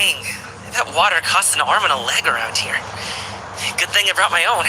annoying. That water costs an arm and a leg around here. Good thing I brought my own.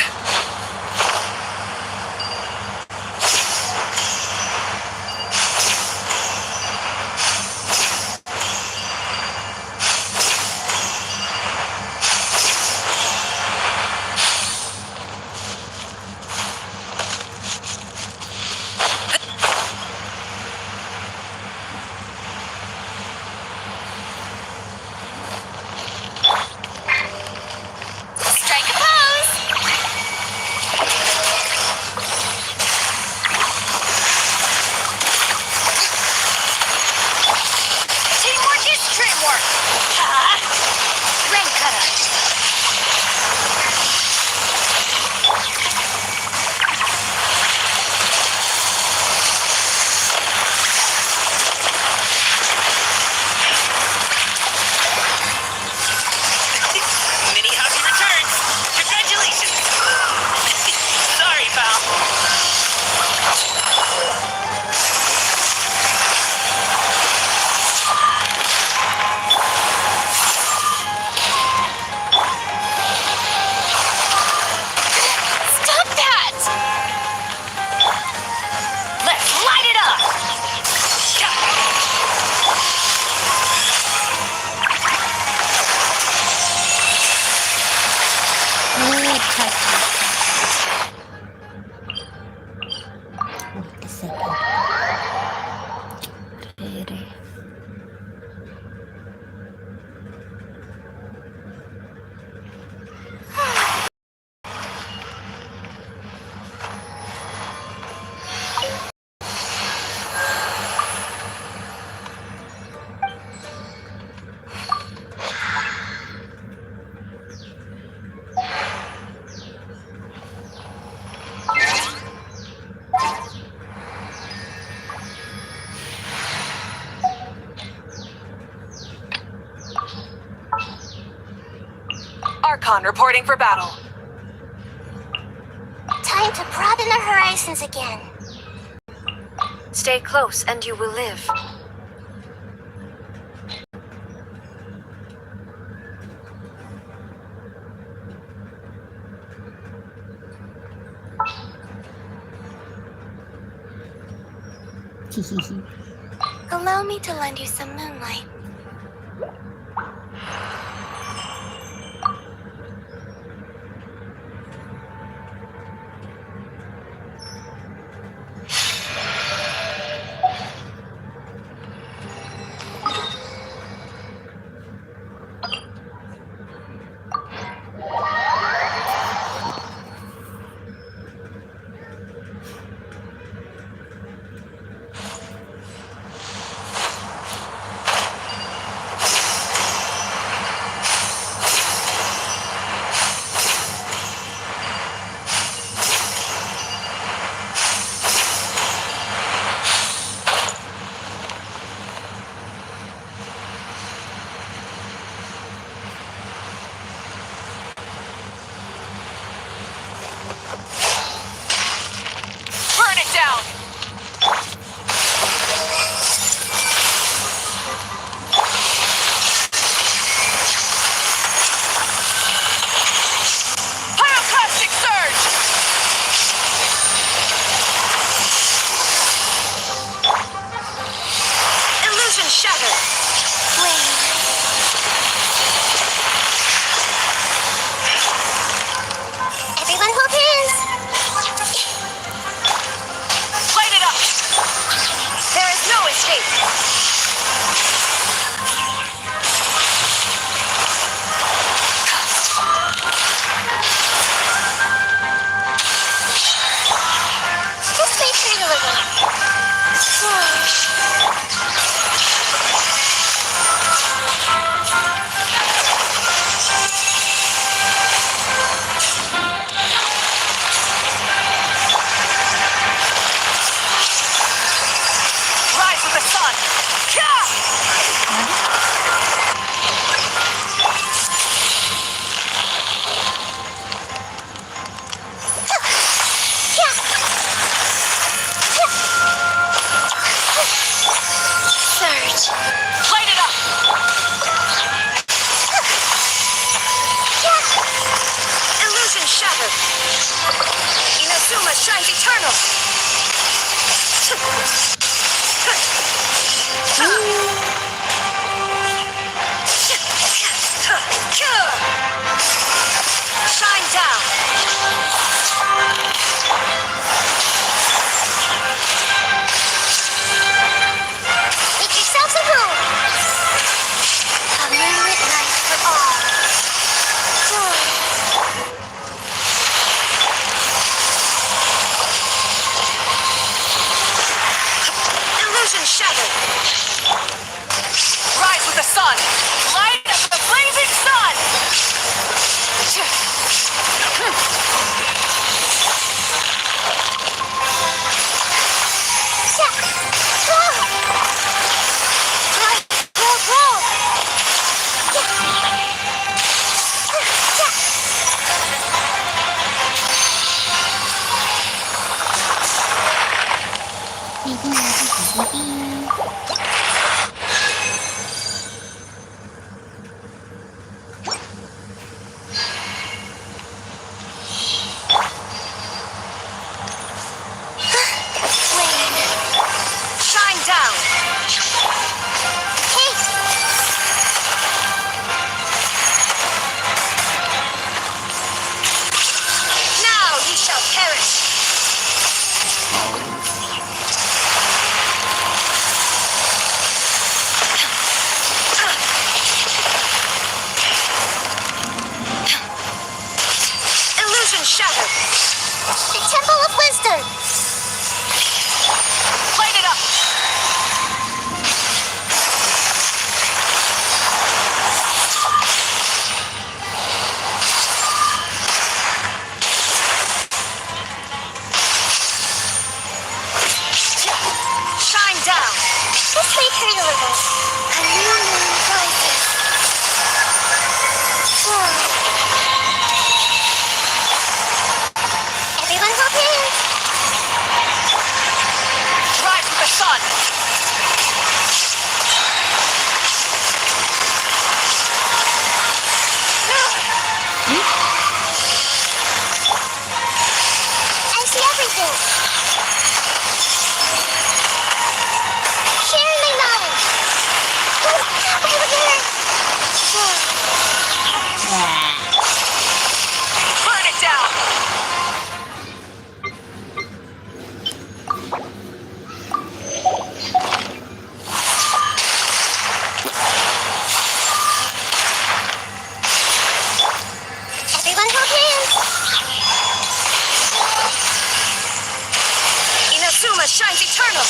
Archon reporting for battle. Time to broaden the horizons again. Stay close and you will live. Allow me to lend you some moonlight. Shine down. Make yourselves at home. A moonlit night for all. Illusion shattered. Rise with the sun. Light of the blazing sun. Shine down. Haste. Now ye shall perish. Illusion shattered. The Temple of Wisdom. Light it up. Shine down. This may hurt a little. A new moon rises. Everyone hold hands. Rise with the sun. I see everything. Share my knowledge. Over here. Burn it down. Everyone hold hands. Inazuma shines eternal.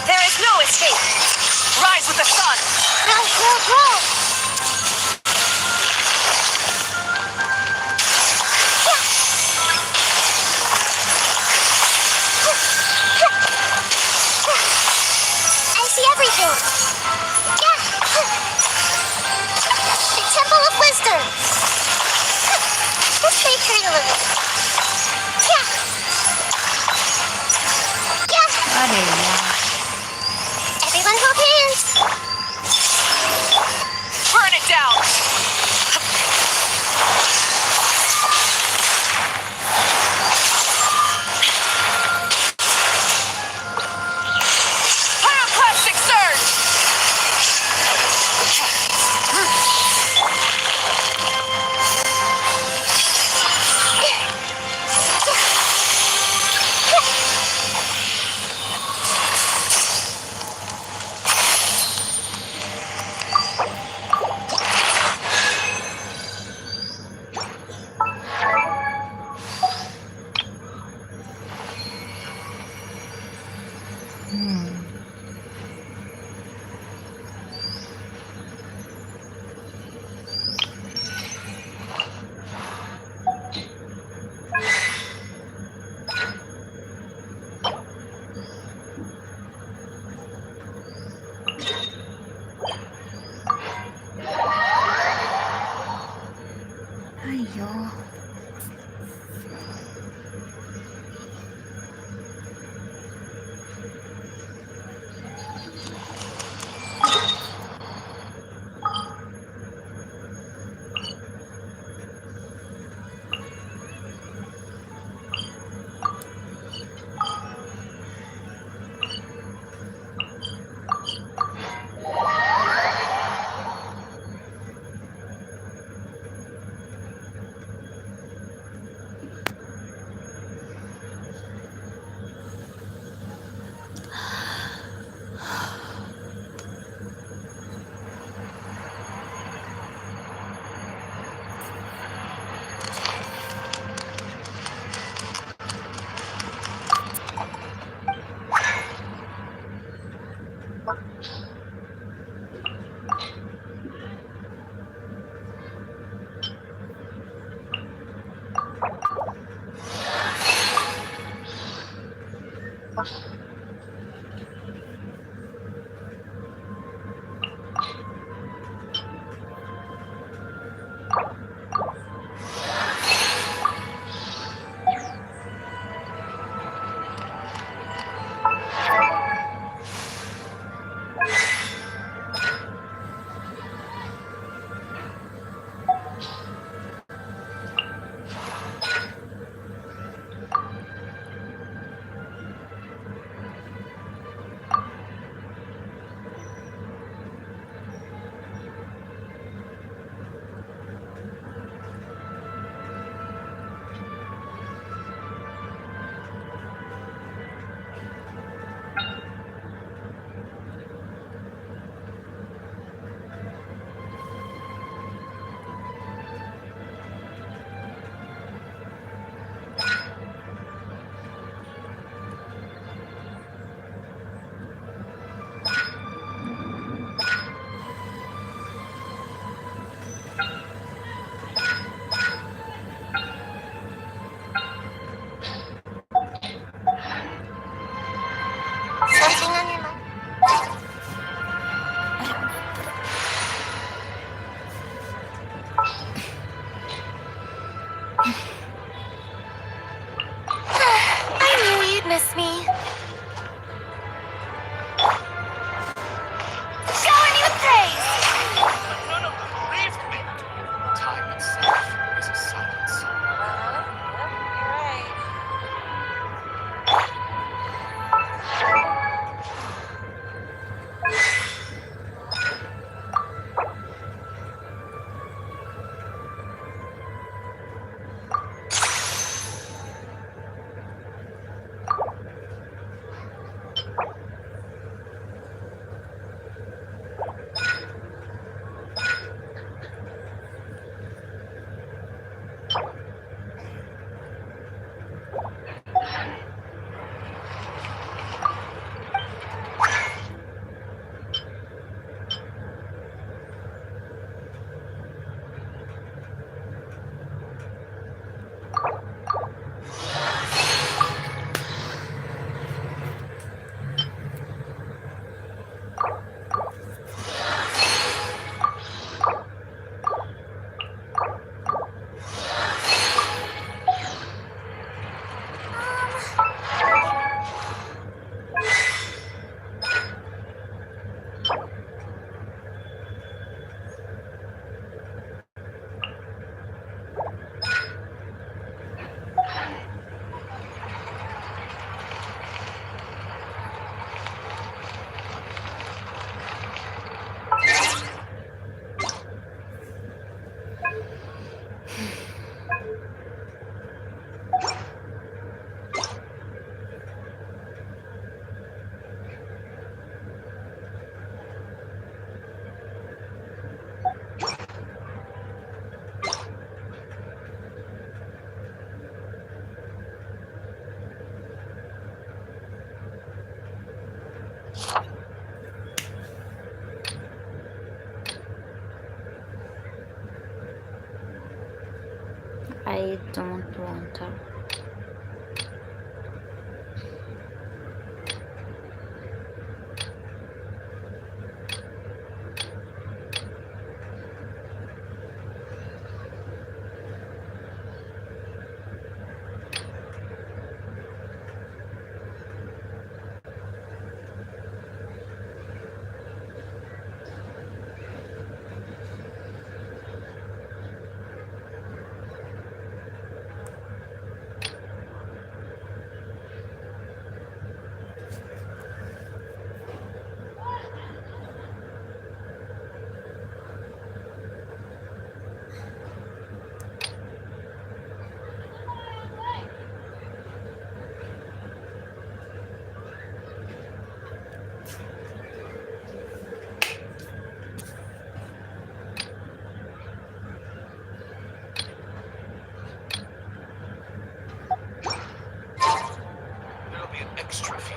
There is no escape. Rise with the sun. Roll. I see everything. The Temple of Wisdom. This may hurt a little. Everyone hold hands. Burn it down. Pyroclastic surge. I knew you'd miss me. Showing you praise! No, no, leave me! Time itself is a silence. You're right. I don't want her. There'll be an extra fee.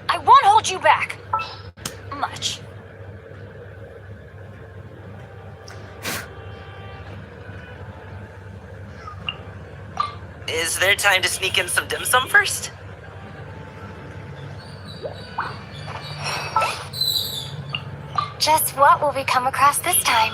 I won't hold you back. Much. Is there time to sneak in some dim sum first? Just what will we come across this time?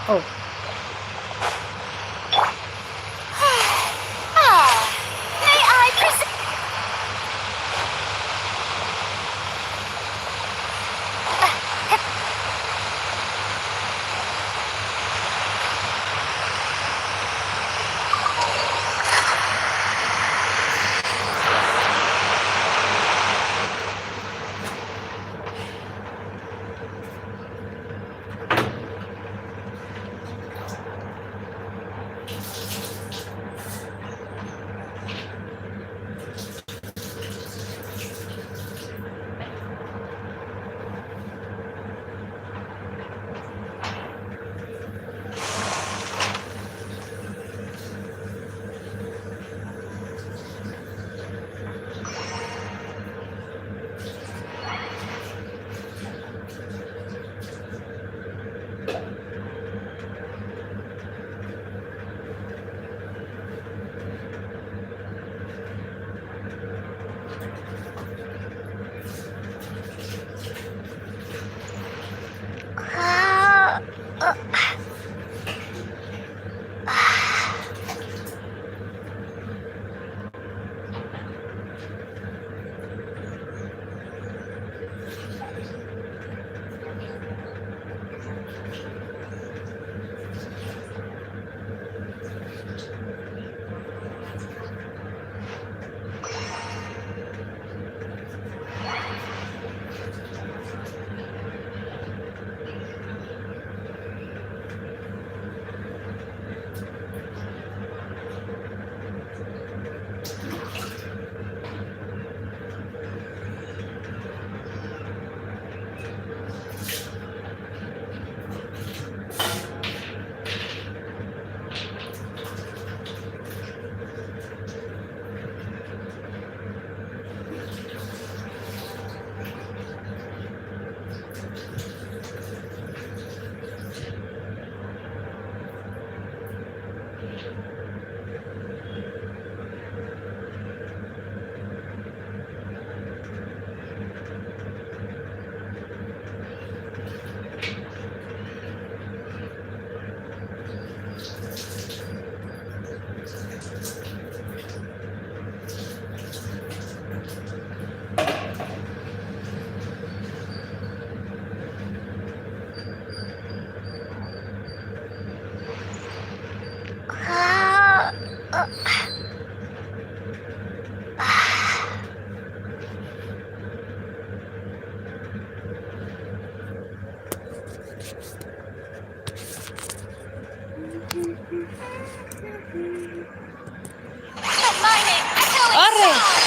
Oh. May I present? Uh, uh, ¡Arre!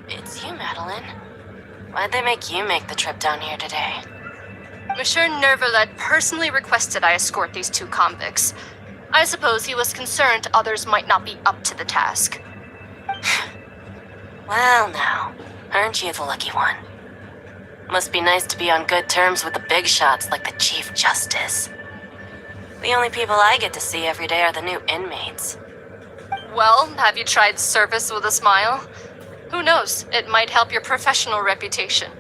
It's you, Madeline. Why'd they make you make the trip down here today? Monsieur Nervalet personally requested I escort these two convicts. I suppose he was concerned others might not be up to the task. Well, now, aren't you the lucky one? Must be nice to be on good terms with the big shots like the Chief Justice. The only people I get to see every day are the new inmates. Well, have you tried service with a smile? Who knows, it might help your professional reputation.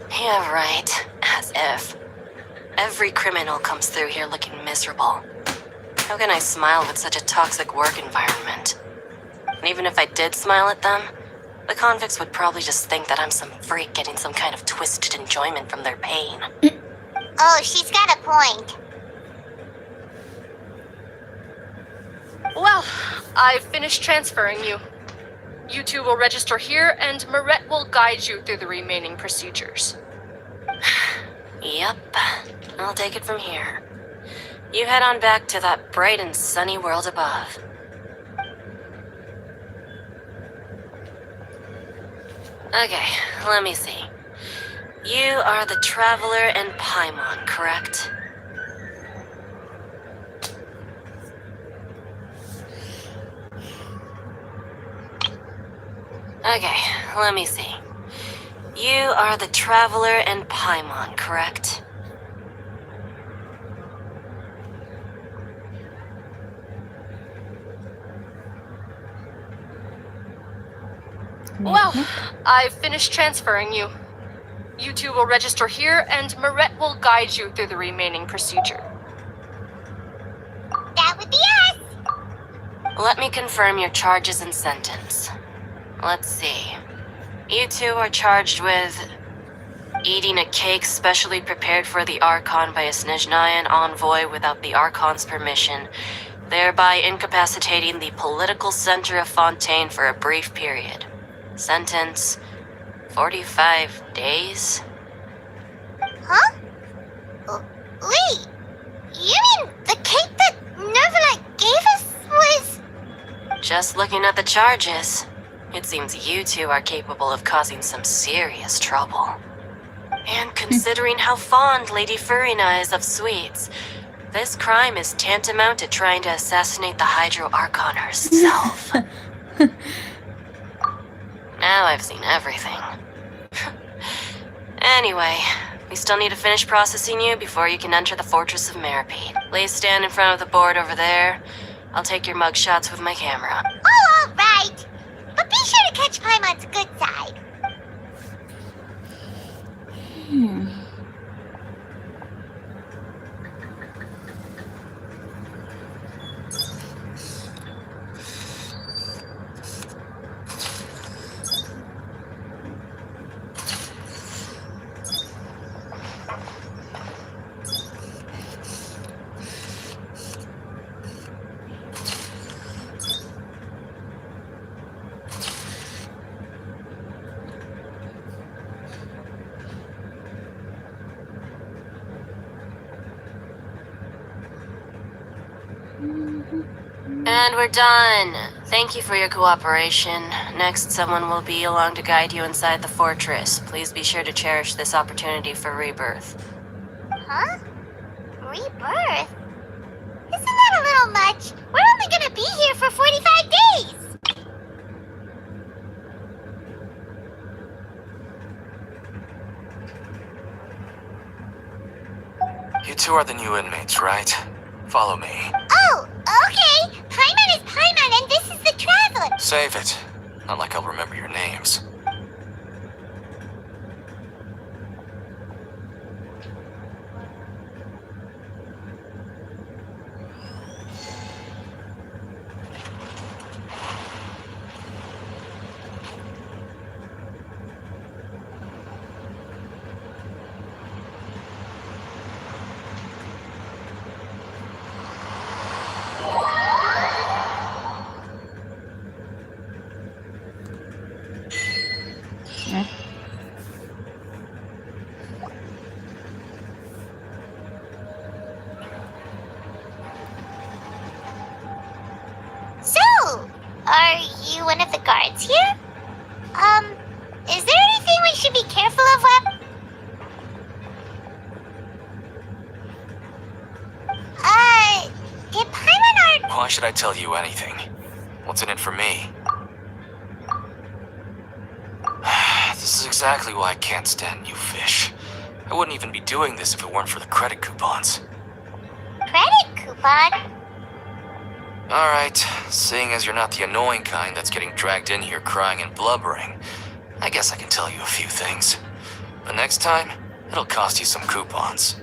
Yeah, right. As if. Every criminal comes through here looking miserable. How can I smile with such a toxic work environment? And even if I did smile at them, the convicts would probably just think that I'm some freak getting some kind of twisted enjoyment from their pain. oh, she's got a point. Well, I've finished transferring you. You two will register here, and Marette will guide you through the remaining procedures. Yep, I'll take it from here. You head on back to that bright and sunny world above. Okay, let me see. You are the Traveler and Paimon, correct? Okay, let me see. You are the Traveler and Paimon, correct? Well, I've finished transferring you. You two will register here, and Marette will guide you through the remaining procedure. That would be us. Let me confirm your charges and sentence. Let's see. You two are charged with eating a cake specially prepared for the Archon by a Snezhnayan envoy without the Archon's permission, thereby incapacitating the political center of Fontaine for a brief period. Sentence, 45 days? Huh? Wait, you mean the cake that Nervalet gave us was... Just looking at the charges, it seems you two are capable of causing some serious trouble. And considering how fond Lady Serena is of sweets, this crime is tantamount to trying to assassinate the Hydro Archon herself. Now I've seen everything. Anyway, we still need to finish processing you before you can enter the Fortress of Meripede. Please stand in front of the board over there. I'll take your mugshots with my camera. Oh, all right. But be sure to catch Paimon's good side. And we're done. Thank you for your cooperation. Next, someone will be along to guide you inside the fortress. Please be sure to cherish this opportunity for rebirth. Huh? Rebirth? Isn't that a little much? We're only gonna be here for 45 days! You two are the new inmates, right? Follow me. Oh, okay. Paimon is Paimon and this is the Traveler. Save it. Not like I'll remember your names. So, are you one of the guards here? Is there anything we should be careful of did Paimon or... Why should I tell you anything? What's in it for me? This is exactly why I can't stand you fish. I wouldn't even be doing this if it weren't for the credit coupons. Credit coupon? Alright, seeing as you're not the annoying kind that's getting dragged in here crying and blubbering, I guess I can tell you a few things. But next time, it'll cost you some coupons.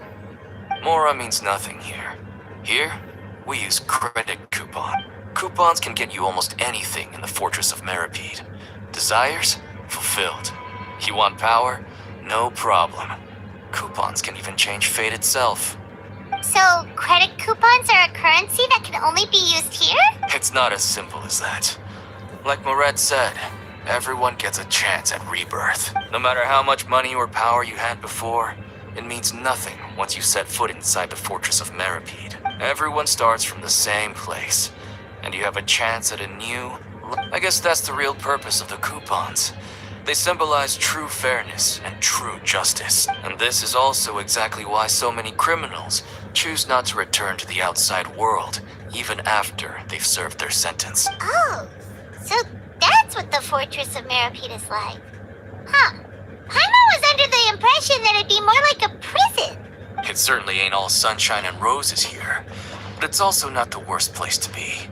Mora means nothing here. Here, we use credit coupon. Coupons can get you almost anything in the Fortress of Meripede. Desires? Fulfilled. You want power? No problem. Coupons can even change fate itself. So, credit coupons are a currency that can only be used here? It's not as simple as that. Like Moret said, everyone gets a chance at rebirth. No matter how much money or power you had before, it means nothing once you set foot inside the Fortress of Meripede. Everyone starts from the same place, and you have a chance at a new... I guess that's the real purpose of the coupons. They symbolize true fairness and true justice. And this is also exactly why so many criminals choose not to return to the outside world, even after they've served their sentence. Oh, so that's what the Fortress of Meripede is like. Huh. Paimon was under the impression that it'd be more like a prison. It certainly ain't all sunshine and roses here, but it's also not the worst place to be.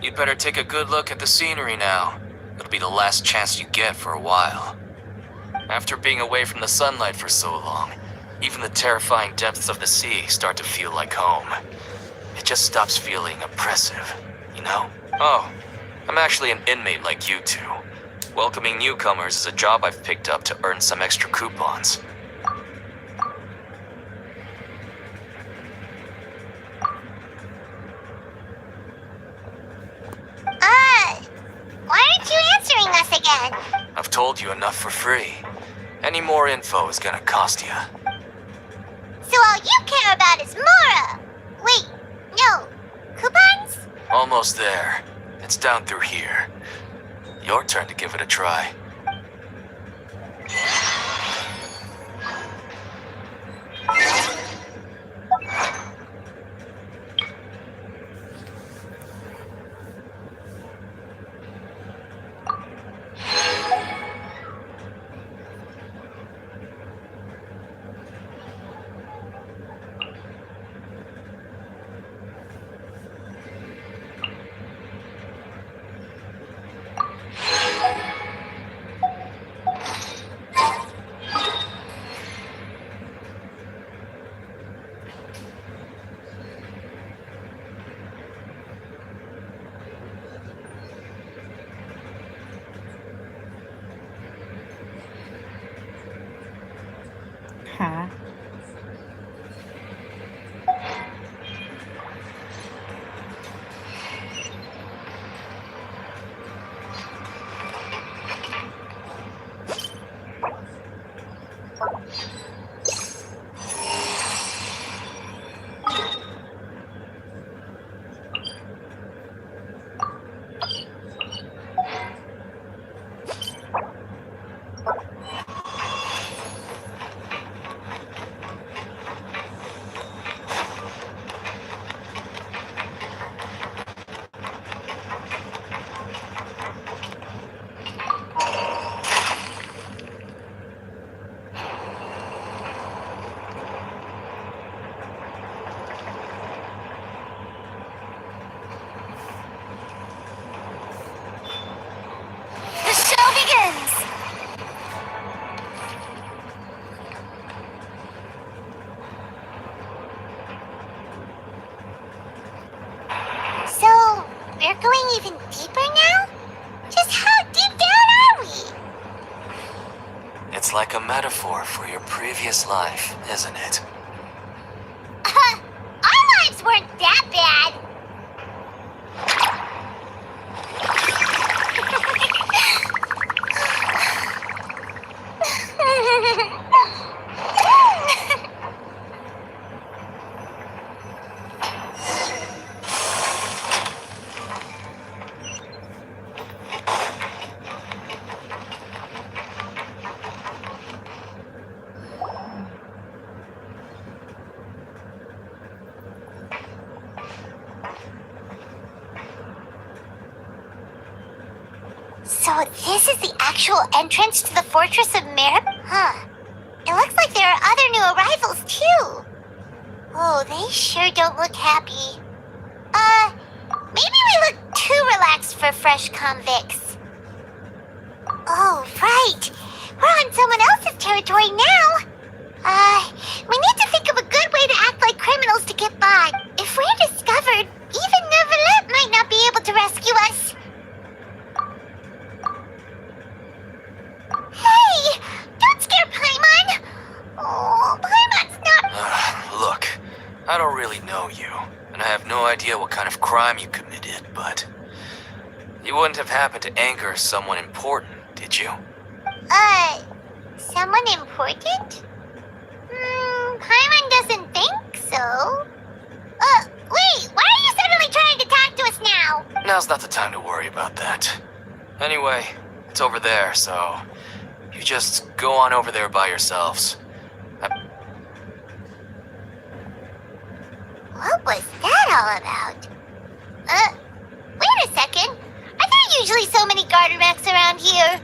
You'd better take a good look at the scenery now. It'll be the last chance you get for a while. After being away from the sunlight for so long, even the terrifying depths of the sea start to feel like home. It just stops feeling oppressive, you know? Oh, I'm actually an inmate like you two. Welcoming newcomers is a job I've picked up to earn some extra coupons. Why aren't you answering us again? I've told you enough for free. Any more info is gonna cost you. So all you care about is Mora! Wait, no. Coupons? Almost there. It's down through here. Your turn to give it a try. Hả? we're going even deeper now? Just how deep down are we? It's like a metaphor for your previous life, isn't it? Our lives weren't that bad. So this is the actual entrance to the Fortress of Merip? Huh. It looks like there are other new arrivals, too. Oh, they sure don't look happy. Maybe we look too relaxed for fresh convicts. Oh, right. We're on someone else's territory now. We need to think of a good way to act like criminals to get by. If we're discovered, even Neuvillette might not be able to rescue us. Hey! Don't scare Paimon! Oh, Paimon's not... Look, I don't really know you, and I have no idea what kind of crime you committed, but... You wouldn't have happened to anger someone important, did you? Someone important? Paimon doesn't think so. Wait, why are you suddenly trying to talk to us now? Now's not the time to worry about that. Anyway, it's over there, so... You just go on over there by yourselves. What was that all about? Wait a second. Are there usually so many garter mechs around here?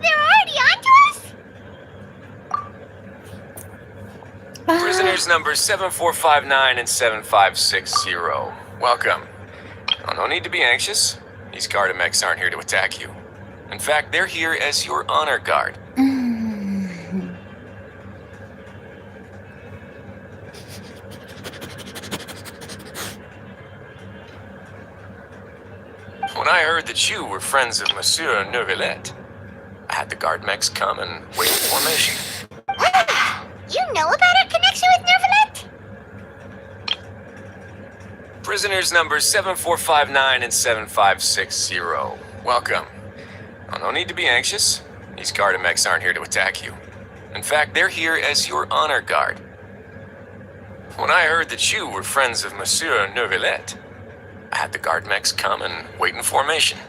They're already onto us? Prisoners numbers 7459 and 7560. Welcome. Oh, no need to be anxious. These garter mechs aren't here to attack you. In fact, they're here as your honor guard. When I heard that you were friends of Monsieur Neuvillette, I had the guard mechs come and wait in formation. You know about our connection with Neuvillette? Prisoners numbers 7459 and 7560. Welcome. Oh, no need to be anxious. These garter mechs aren't here to attack you. In fact, they're here as your honor guard. When I heard that you were friends of Monsieur Neuvillette, I had the guard mechs come and wait in formation.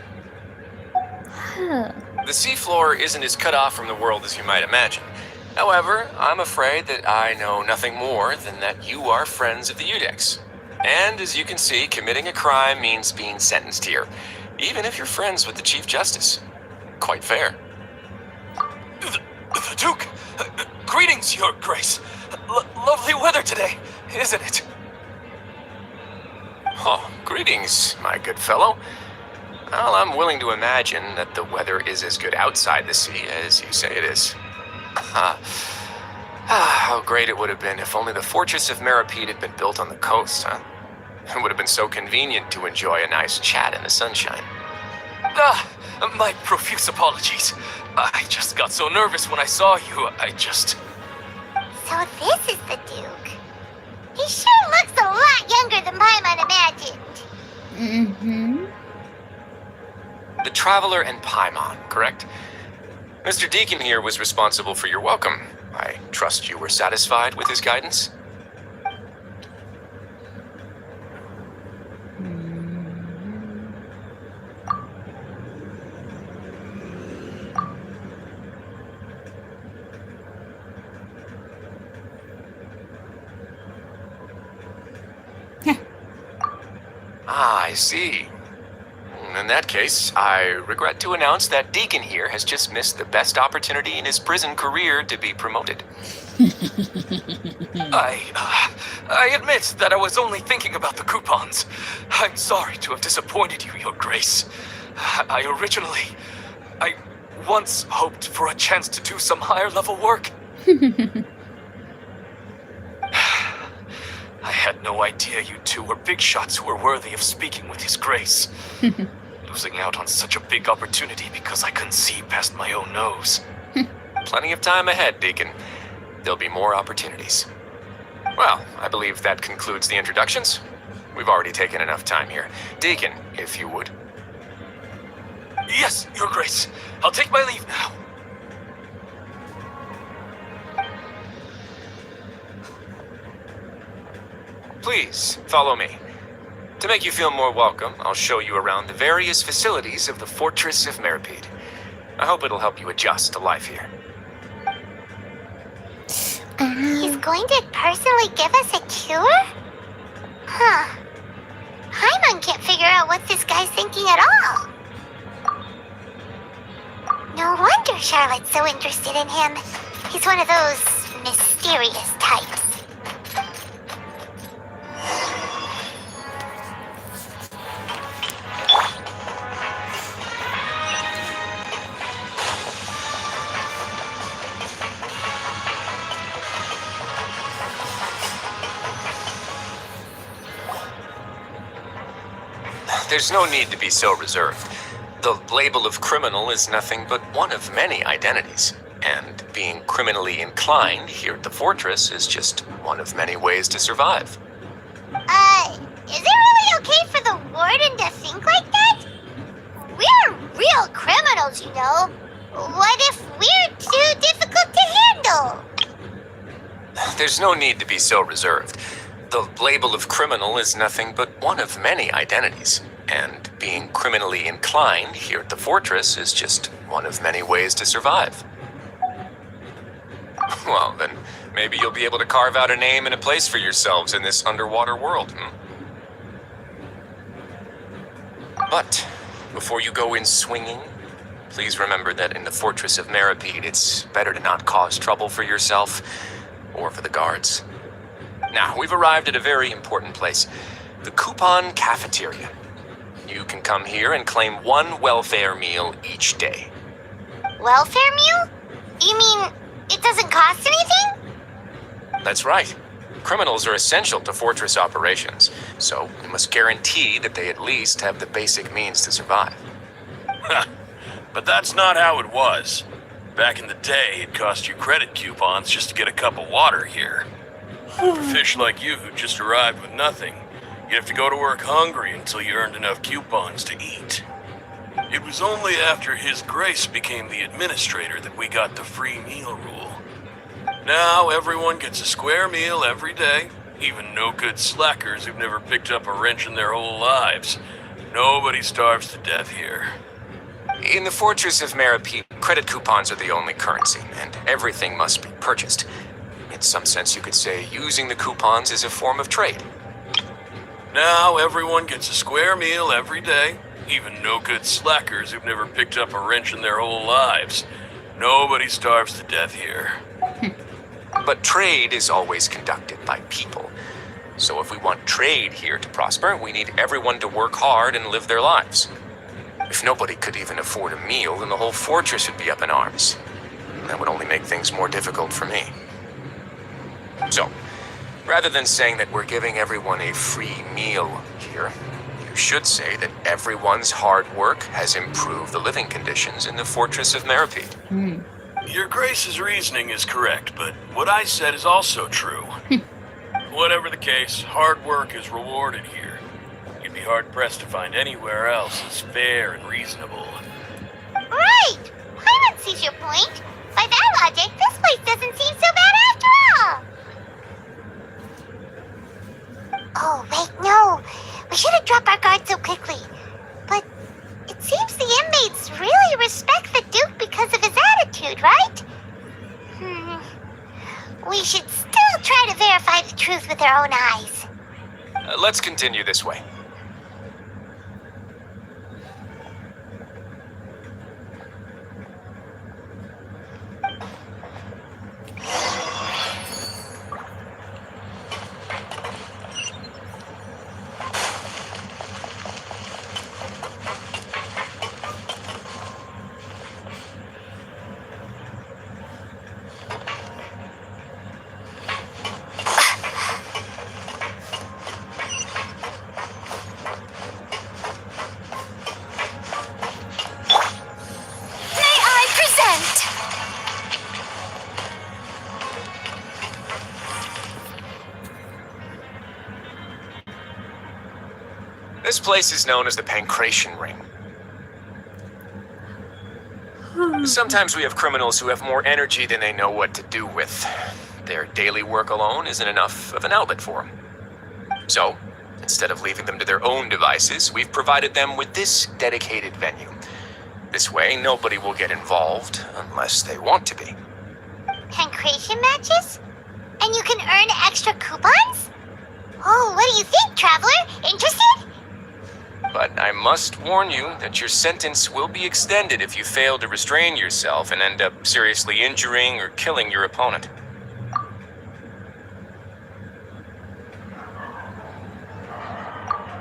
The seafloor isn't as cut off from the world as you might imagine. However, I'm afraid that I know nothing more than that you are friends of the Udex. And as you can see, committing a crime means being sentenced here, even if you're friends with the Chief Justice. Quite fair. The Duke! Greetings, Your Grace. Lovely weather today, isn't it? Oh, greetings, my good fellow. Well, I'm willing to imagine that the weather is as good outside the sea as you say it is. How great it would have been if only the Fortress of Meripede had been built on the coast, huh? It would have been so convenient to enjoy a nice chat in the sunshine. My profuse apologies. I just got so nervous when I saw you, So this is the Duke. He sure looks a lot younger than Paimon imagined. The Traveler and Paimon, correct? Mr. Deacon here was responsible for your welcome. I trust you were satisfied with his guidance? I see. In that case, I regret to announce that Deacon here has just missed the best opportunity in his prison career to be promoted. I admit that I was only thinking about the coupons. I'm sorry to have disappointed you, Your Grace. I once hoped for a chance to do some higher level work. I had no idea you two were big shots who were worthy of speaking with His Grace. Losing out on such a big opportunity because I couldn't see past my own nose. Plenty of time ahead, Deacon. There'll be more opportunities. Well, I believe that concludes the introductions. We've already taken enough time here. Deacon, if you would. Yes, Your Grace. I'll take my leave now. Please, follow me. To make you feel more welcome, I'll show you around the various facilities of the Fortress of Meripede. I hope it'll help you adjust to life here. He's going to personally give us a cure? Huh. Paimon can't figure out what this guy's thinking at all. No wonder Charlotte's so interested in him. He's one of those mysterious types. There's no need to be so reserved. The label of criminal is nothing but one of many identities. And being criminally inclined here at the Fortress is just one of many ways to survive. Is it really okay for the warden to think like that? We're real criminals, you know. What if we're too difficult to handle? There's no need to be so reserved. The label of criminal is nothing but one of many identities. And being criminally inclined here at the Fortress is just one of many ways to survive. Well, then maybe you'll be able to carve out a name and a place for yourselves in this underwater world, But before you go in swinging, please remember that in the Fortress of Meripede, it's better to not cause trouble for yourself or for the guards. Now, we've arrived at a very important place, the Coupon Cafeteria. You can come here and claim one welfare meal each day. Welfare meal? You mean it doesn't cost anything? That's right. Criminals are essential to Fortress operations, so we must guarantee that they at least have the basic means to survive. But that's not how it was. Back in the day, it cost you credit coupons just to get a cup of water here. For fish like you who just arrived with nothing, you'd have to go to work hungry until you earned enough coupons to eat. It was only after His Grace became the administrator that we got the free meal rule. Now everyone gets a square meal every day, even no-good slackers who've never picked up a wrench in their whole lives. Nobody starves to death here. In the Fortress of Meripede, credit coupons are the only currency, and everything must be purchased. In some sense, you could say using the coupons is a form of trade. Now everyone gets a square meal every day, even no-good slackers who've never picked up a wrench in their whole lives. Nobody starves to death here. But trade is always conducted by people. So if we want trade here to prosper, we need everyone to work hard and live their lives. If nobody could even afford a meal, then the whole fortress would be up in arms. That would only make things more difficult for me. So, rather than saying that we're giving everyone a free meal here, you should say that everyone's hard work has improved the living conditions in the Fortress of Meripede. Your Grace's reasoning is correct, but what I said is also true. Whatever the case, hard work is rewarded here. You'd be hard-pressed to find anywhere else as fair and reasonable. Right! Paimon sees your point. By that logic, this place doesn't seem so bad after all. Oh, wait, no. We shouldn't drop our guard so quickly. But it seems the inmates really respect the Duke because of his attitude, right? We should still try to verify the truth with our own eyes. Let's continue this way. This place is known as the Pancration Ring. Sometimes we have criminals who have more energy than they know what to do with. Their daily work alone isn't enough of an outlet for them. So, instead of leaving them to their own devices, we've provided them with this dedicated venue. This way, nobody will get involved unless they want to be. Pancration matches? And you can earn extra coupons? Oh, what do you think, traveler? Interested? But I must warn you that your sentence will be extended if you fail to restrain yourself and end up seriously injuring or killing your opponent.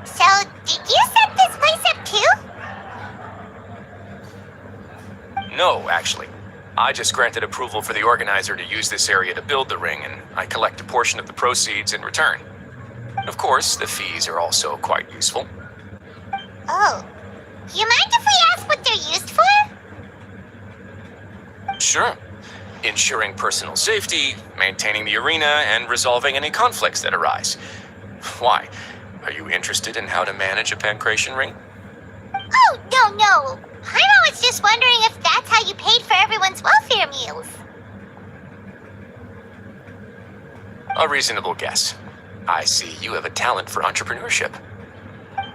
So, did you set this place up too? No, actually. I just granted approval for the organizer to use this area to build the ring, and I collect a portion of the proceeds in return. Of course, the fees are also quite useful. Oh. You mind if we ask what they're used for? Sure. Ensuring personal safety, maintaining the arena, and resolving any conflicts that arise. Why? Are you interested in how to manage a pancration ring? Oh, no. I was just wondering if that's how you paid for everyone's welfare meals. A reasonable guess. I see you have a talent for entrepreneurship.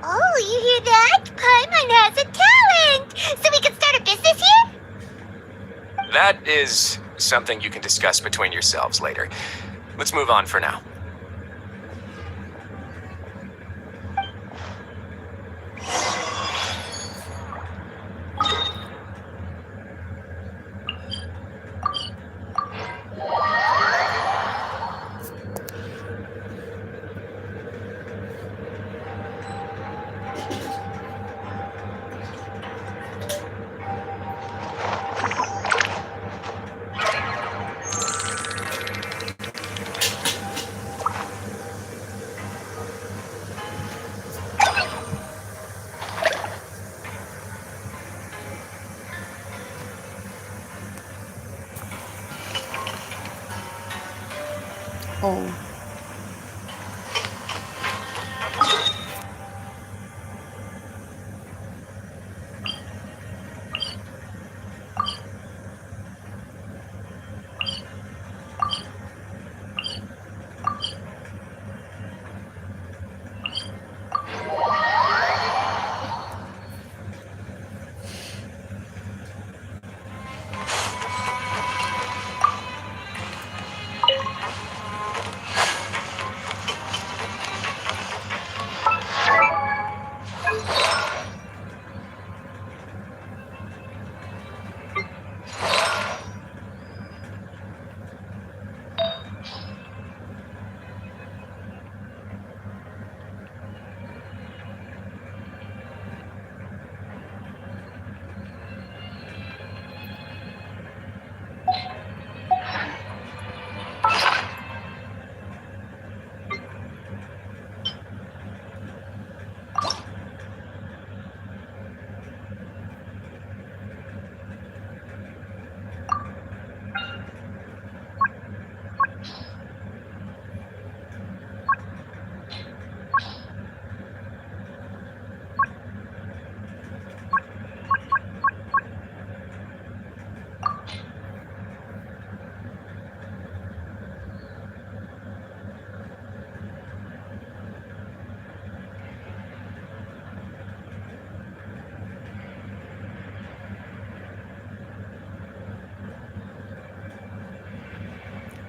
Oh, you hear that? Paimon has a talent! So we can start a business here? That is something you can discuss between yourselves later. Let's move on for now. Oh.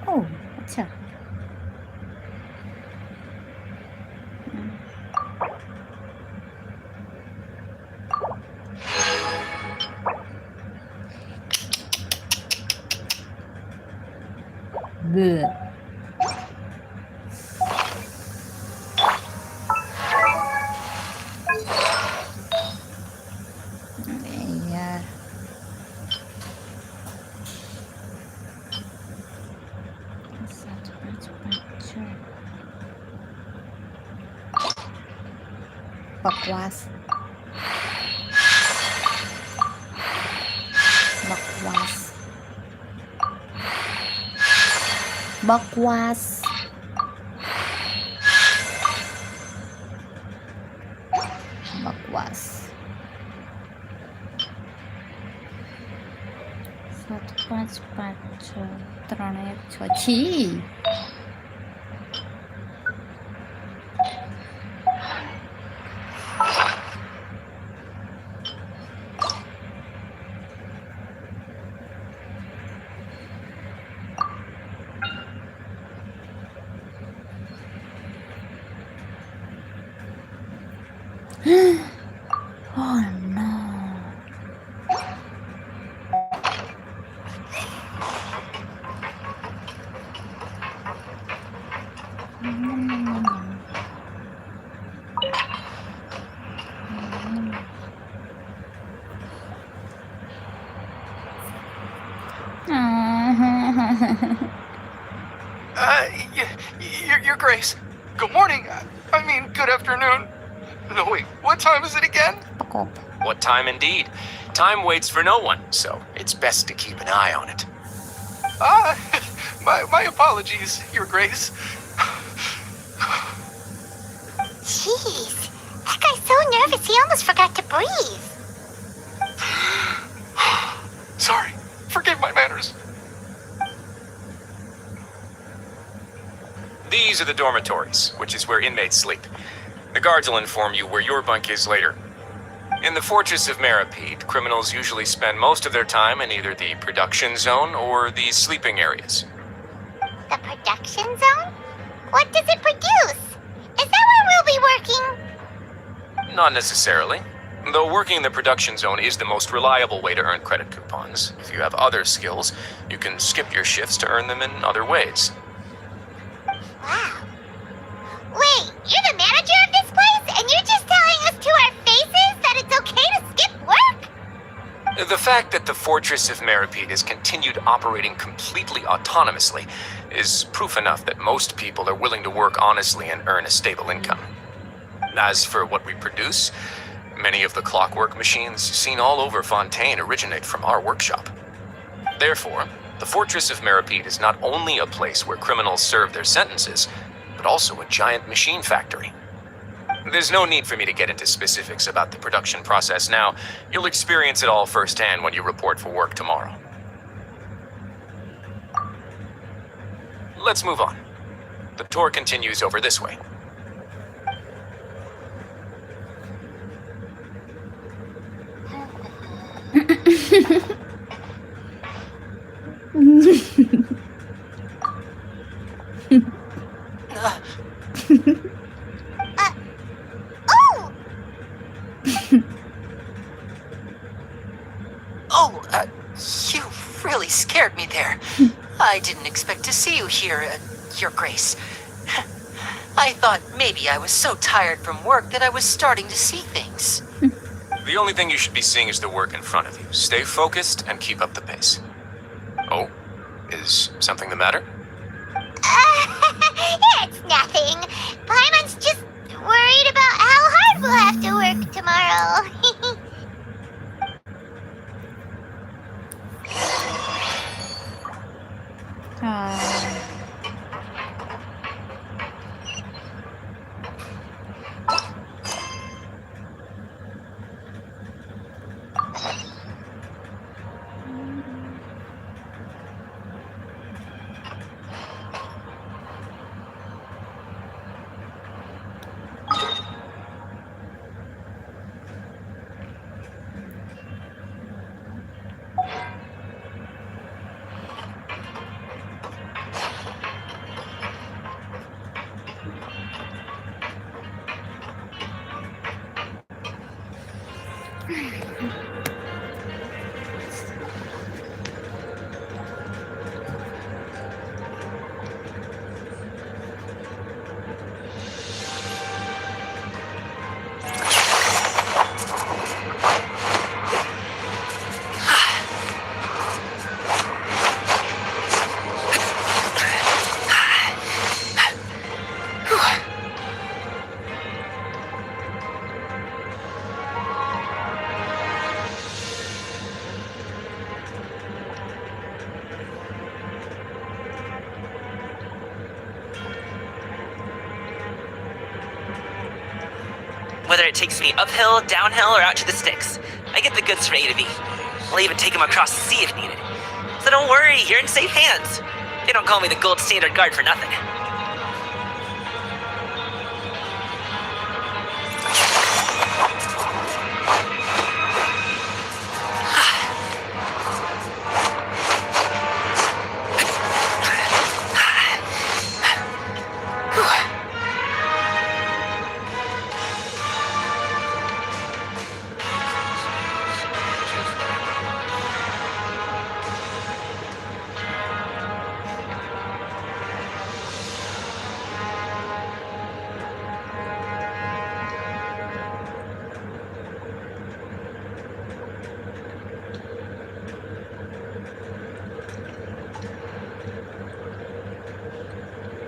Oh, अच्छा Bleh. अरे यार सात पाँच पाँच छः बकवास बकवास बकवास was. 755 છી Oh no. Your Grace. Good morning. I mean, good afternoon. No, wait, what time is it again? ประกบ What time indeed? Time waits for no one, so it's best to keep an eye on it. My apologies, Your Grace. Jeez, that guy's so nervous he almost forgot to breathe. Sorry, forgive my manners. These are the dormitories, which is where inmates sleep. The guards will inform you where your bunk is later. In the Fortress of Meripede, criminals usually spend most of their time in either the production zone or the sleeping areas. The production zone? What does it produce? Is that where we'll be working? Not necessarily. Though working in the production zone is the most reliable way to earn credit coupons, if you have other skills, you can skip your shifts to earn them in other ways. Wow. Wait, you're the manager of this place, and you're just telling us to our faces that it's okay to skip work? The fact that the Fortress of Meripede has continued operating completely autonomously is proof enough that most people are willing to work honestly and earn a stable income. As for what we produce, many of the clockwork machines seen all over Fontaine originate from our workshop. Therefore, the Fortress of Meripede is not only a place where criminals serve their sentences, but also a giant machine factory. There's no need for me to get into specifics about the production process now. You'll experience it all firsthand when you report for work tomorrow. Let's move on. The tour continues over this way. Oh! You really scared me there. I didn't expect to see you here, Your Grace. I thought maybe I was so tired from work that I was starting to see things. The only thing you should be seeing is the work in front of you. Stay focused and keep up the pace. Oh, is something the matter? It's nothing. Paimon's just worried about how hard we'll have to work tomorrow. Whether it takes me uphill, downhill, or out to the sticks, I get the goods from A to B. I'll even take them across the sea if needed. So don't worry, you're in safe hands. They don't call me the gold standard guard for nothing.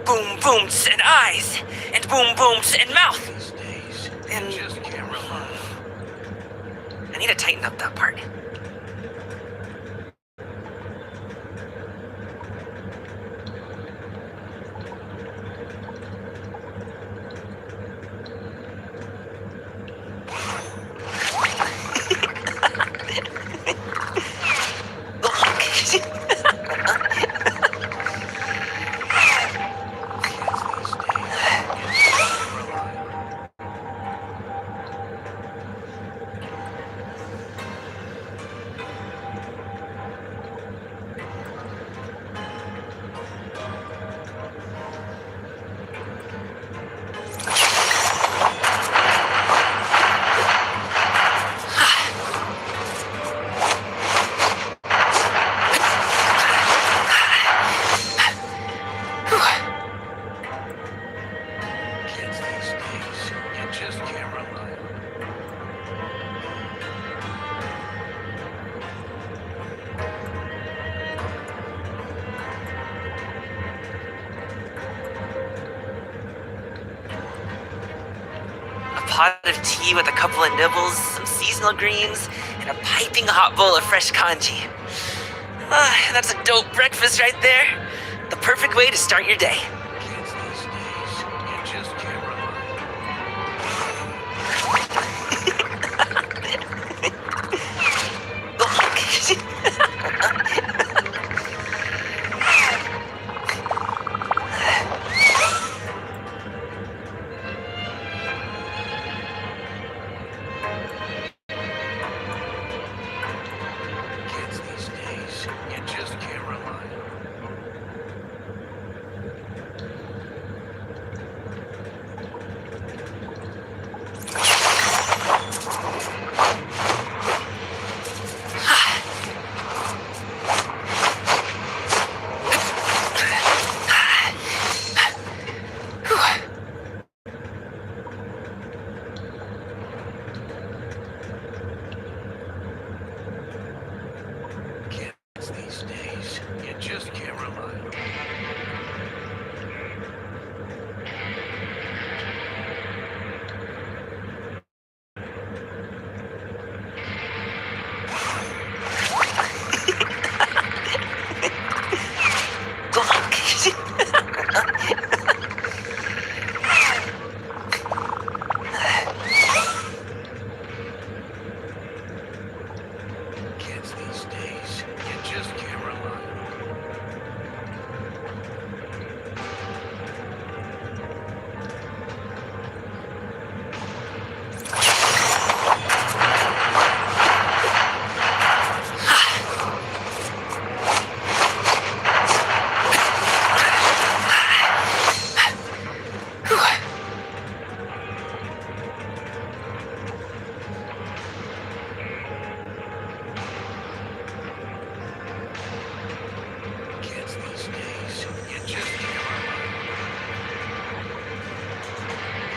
Boom booms and eyes, and boom booms and mouth. And I need to tighten up that part. Pot of tea with a couple of nibbles, some seasonal greens, and a piping hot bowl of fresh congee. That's a dope breakfast right there. The perfect way to start your day.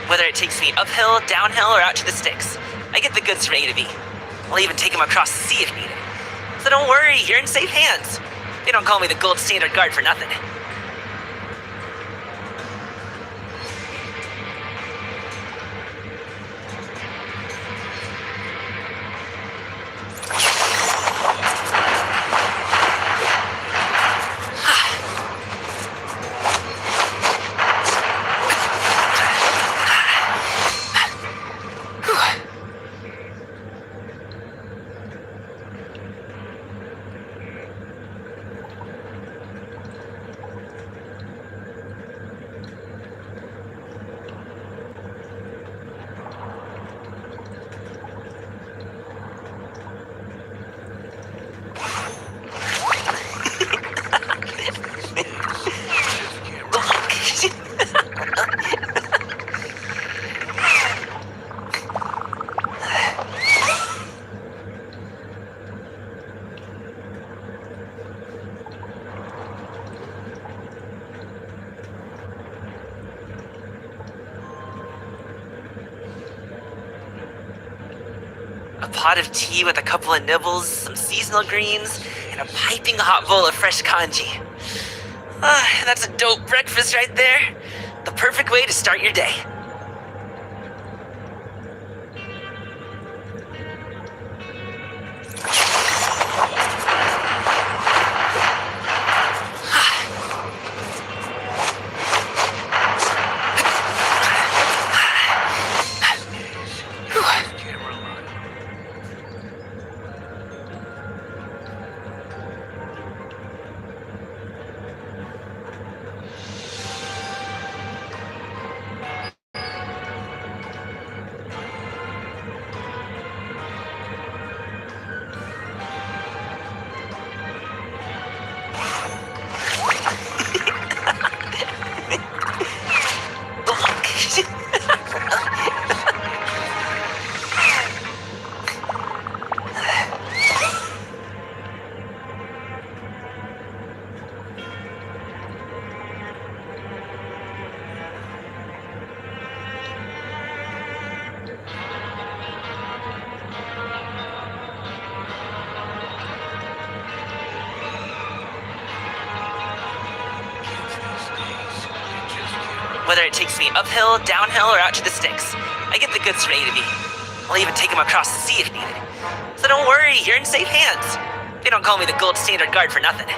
Whether it takes me uphill, downhill, or out to the sticks, I get the goods from A to B. I'll even take them across the sea if needed. So don't worry, you're in safe hands. They don't call me the gold standard guard for nothing. A pot of tea with a couple of nibbles, some seasonal greens, and a piping hot bowl of fresh kanji. That's a dope breakfast right there. The perfect way to start your day. Whether it takes me uphill, downhill, or out to the sticks, I get the goods from A to B. I'll even take them across the sea if needed. So don't worry, you're in safe hands. They don't call me the gold standard guard for nothing.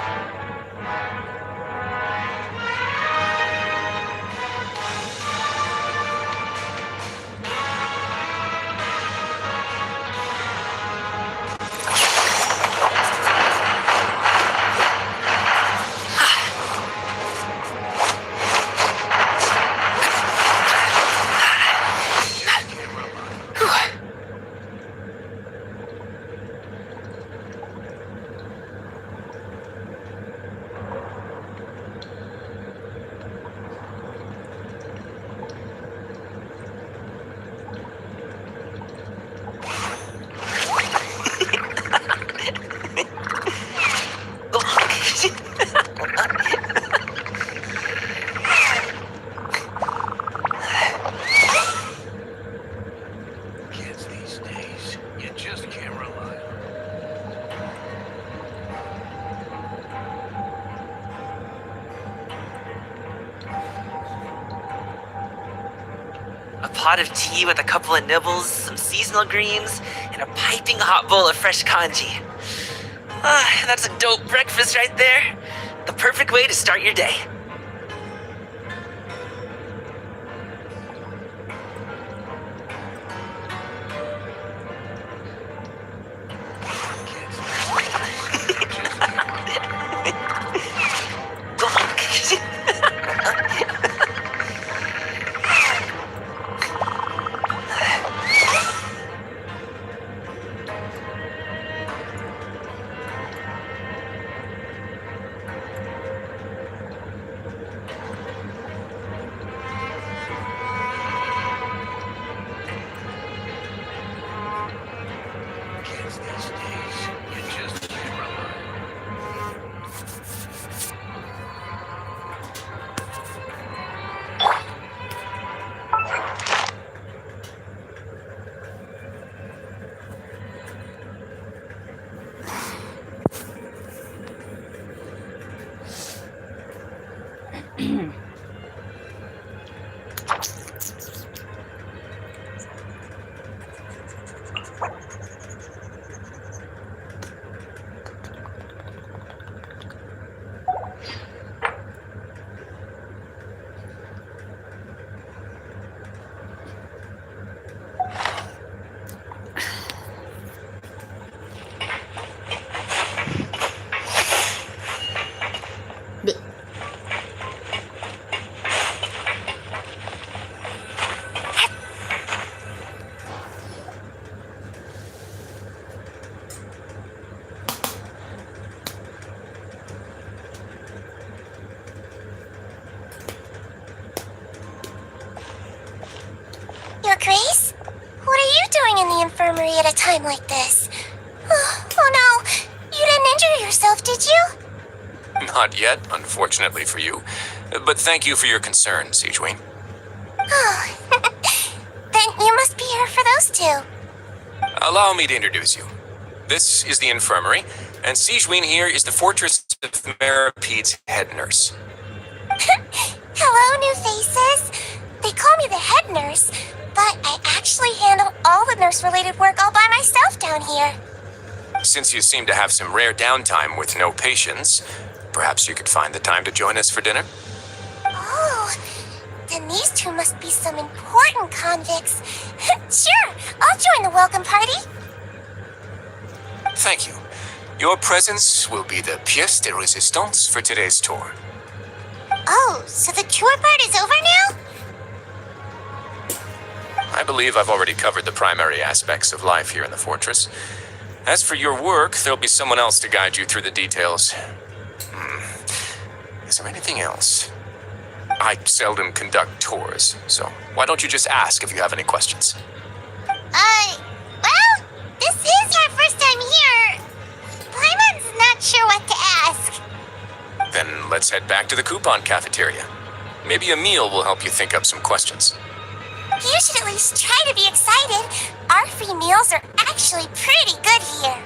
A pot of tea with a couple of nibbles, some seasonal greens, and a piping hot bowl of fresh kanji. That's a dope breakfast right there. The perfect way to start your day. Your Grace? What are you doing in the infirmary at a time like this? Oh no, you didn't injure yourself, did you? Not yet, unfortunately for you. But thank you for your concern, Siegewing. Oh, then you must be here for those two. Allow me to introduce you. This is the infirmary, and Sijween here is the Fortress of Merapede's head nurse. Hello, new faces. They call me the head nurse, but I actually handle all the nurse-related work all by myself down here. Since you seem to have some rare downtime with no patients, perhaps you could find the time to join us for dinner? Oh, then these two must be some important convicts. Sure, I'll join the welcome party. Thank you. Your presence will be the pièce de résistance for today's tour. Oh, so the tour part is over now? I believe I've already covered the primary aspects of life here in the fortress. As for your work, there'll be someone else to guide you through the details. Is there anything else? I seldom conduct tours, so why don't you just ask if you have any questions? Well, this is our first time here. Paimon's not sure what to ask. Then let's head back to the coupon cafeteria. Maybe a meal will help you think up some questions. You should at least try to be excited. Our free meals are actually pretty good here.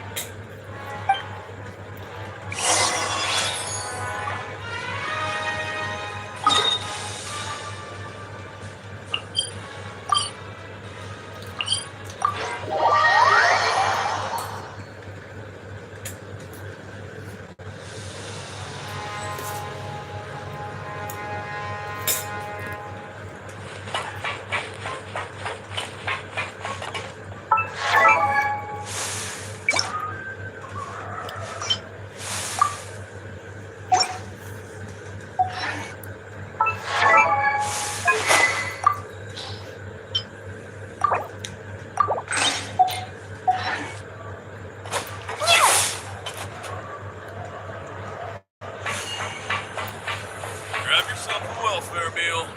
Grab yourself a welfare meal.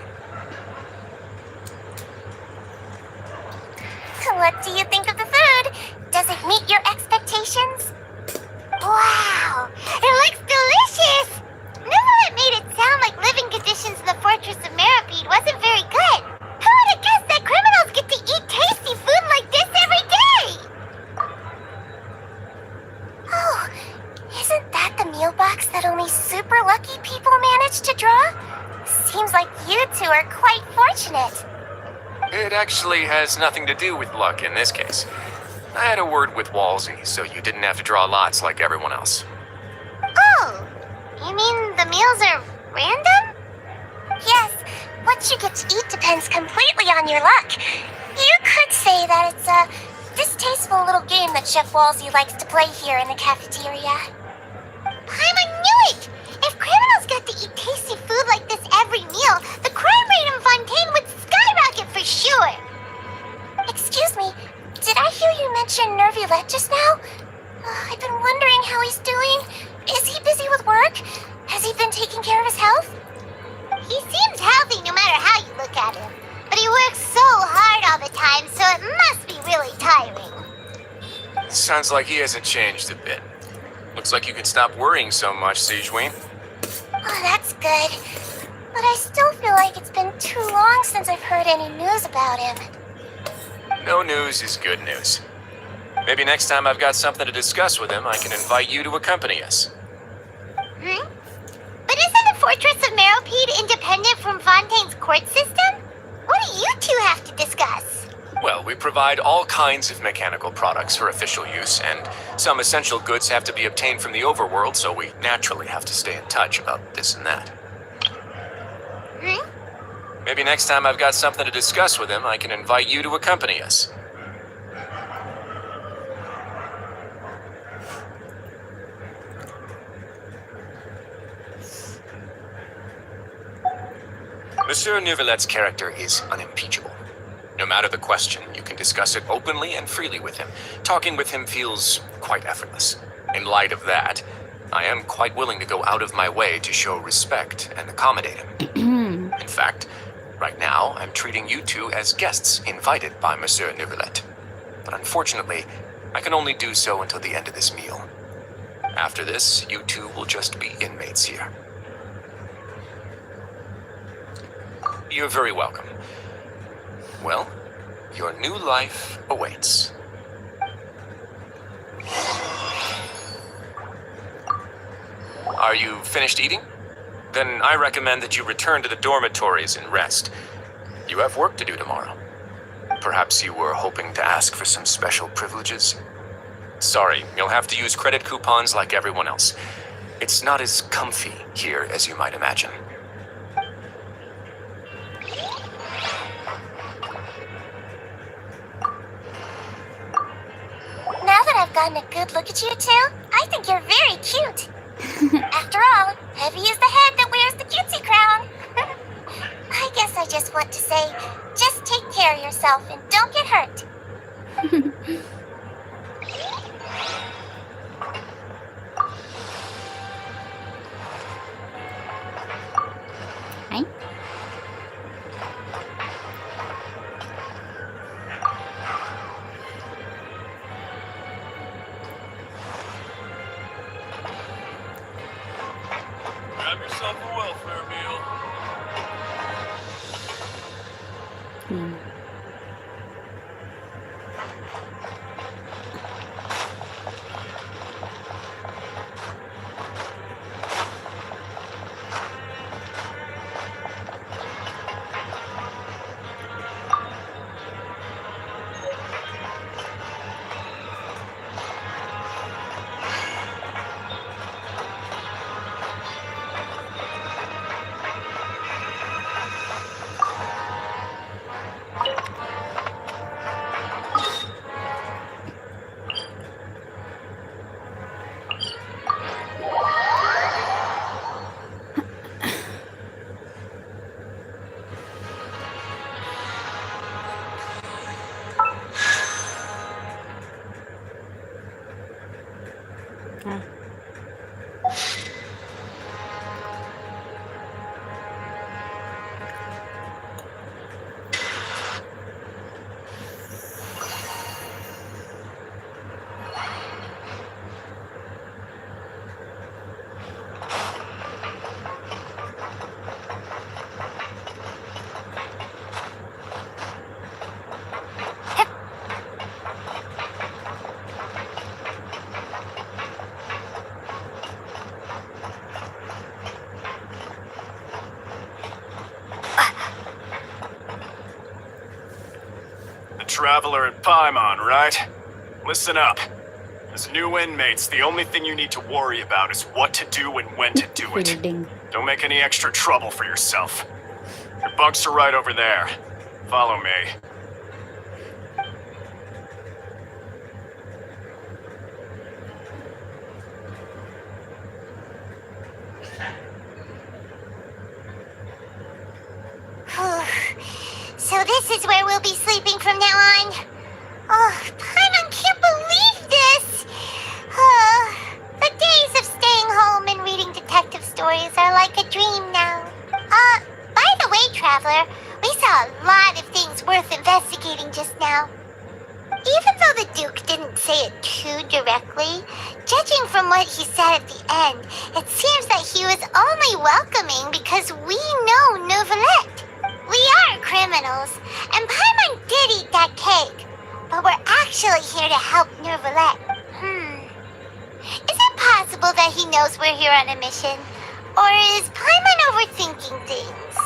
What do you think of the food? Does it meet your expectations? Wow, it looks delicious! Nicolette made it sound like living conditions in the Fortress of Meripede wasn't very good. Who would have guessed that criminals get to eat tasty food like this every day? Oh, isn't that the meal box that only super lucky people manage to draw? Seems like you two are quite fortunate. It actually has nothing to do with luck in this case. I had a word with Walsey, so you didn't have to draw lots like everyone else. Oh, you mean the meals are random? Yes, what you get to eat depends completely on your luck. You could say that it's a distasteful little game that Chef Walsey likes to play here in the cafeteria. Paimon knew it! If criminals got to eat tasty food like this every meal, the crime rate in Fontaine would skyrocket for sure. Excuse me, did I hear you mention Nervulette just now? I've been wondering how he's doing. Is he busy with work? Has he been taking care of his health? He seems healthy no matter how you look at him. But he works so hard all the time, so it must be really tiring. Sounds like he hasn't changed a bit. Looks like you can stop worrying so much, Sijween. Oh, that's good. But I still feel like it's been too long since I've heard any news about him. No news is good news. Maybe next time I've got something to discuss with him, I can invite you to accompany us. But isn't the Fortress of Meripede independent from Fontaine's court system? What do you two have to discuss? Well, we provide all kinds of mechanical products for official use, and some essential goods have to be obtained from the overworld, so we naturally have to stay in touch about this and that. Maybe next time I've got something to discuss with him, I can invite you to accompany us. Monsieur Neuvillette's character is unimpeachable. No matter the question, you can discuss it openly and freely with him. Talking with him feels quite effortless. In light of that, I am quite willing to go out of my way to show respect and accommodate him. In fact, right now, I'm treating you two as guests invited by Monsieur Neuvillette. But unfortunately, I can only do so until the end of this meal. After this, you two will just be inmates here. You're very welcome. Well, your new life awaits. Are you finished eating? Then I recommend that you return to the dormitories and rest. You have work to do tomorrow. Perhaps you were hoping to ask for some special privileges? Sorry, you'll have to use credit coupons like everyone else. It's not as comfy here as you might imagine. Now that I've gotten a good look at you two, I think you're very cute. After all, heavy is the head that wears the cutesy crown. I guess I just want to say, just take care of yourself and don't get hurt. Hi. Grab yourself a welfare meal. Traveler and Paimon, right? Listen up. As new inmates, the only thing you need to worry about is what to do and when to do it. Feeding. Don't make any extra trouble for yourself. Your bunks are right over there. Follow me. So this is where we'll be sleeping from now on. Oh, Paimon can't believe this. The days of staying home and reading detective stories are like a dream now. By the way, Traveler, we saw a lot of things worth investigating just now. Even though the Duke didn't say it too directly, judging from what he said at the end, it seems that he was only welcoming because we know Novelette. We are criminals, and Paimon did eat that cake, but we're actually here to help Novelette. Is it possible that he knows we're here on a mission? Or is Paimon overthinking things?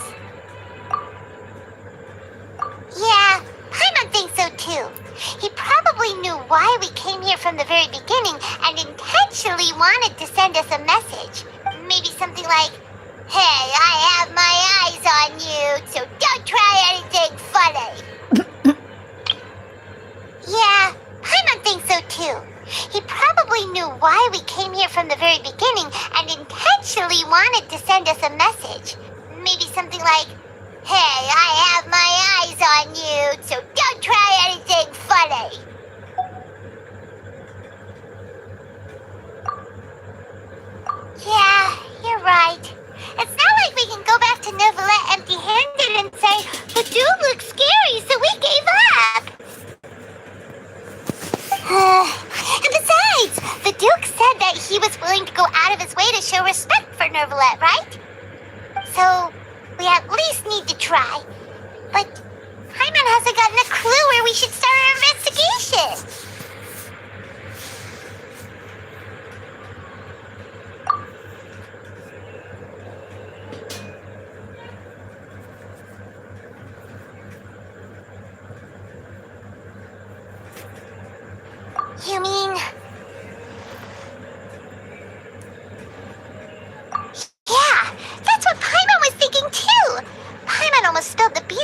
Yeah, Paimon thinks so too. He probably knew why we came here from the very beginning and intentionally wanted to send us a message. Maybe something like, "Hey, I have my eyes on you, so don't try anything funny." Yeah, Paimon thinks so too. He probably knew why we came here from the very beginning and intentionally wanted to send us a message. Maybe something like, "Hey, I have my eyes on you, so don't try anything funny." Yeah, you're right. It's not like we can go back to Novelette empty-handed and say, "The dude looks scary, so we gave up." And besides, the Duke said that he was willing to go out of his way to show respect for Novelette, right? So, we at least need to try. But Paimon hasn't gotten a clue where we should start our investigation.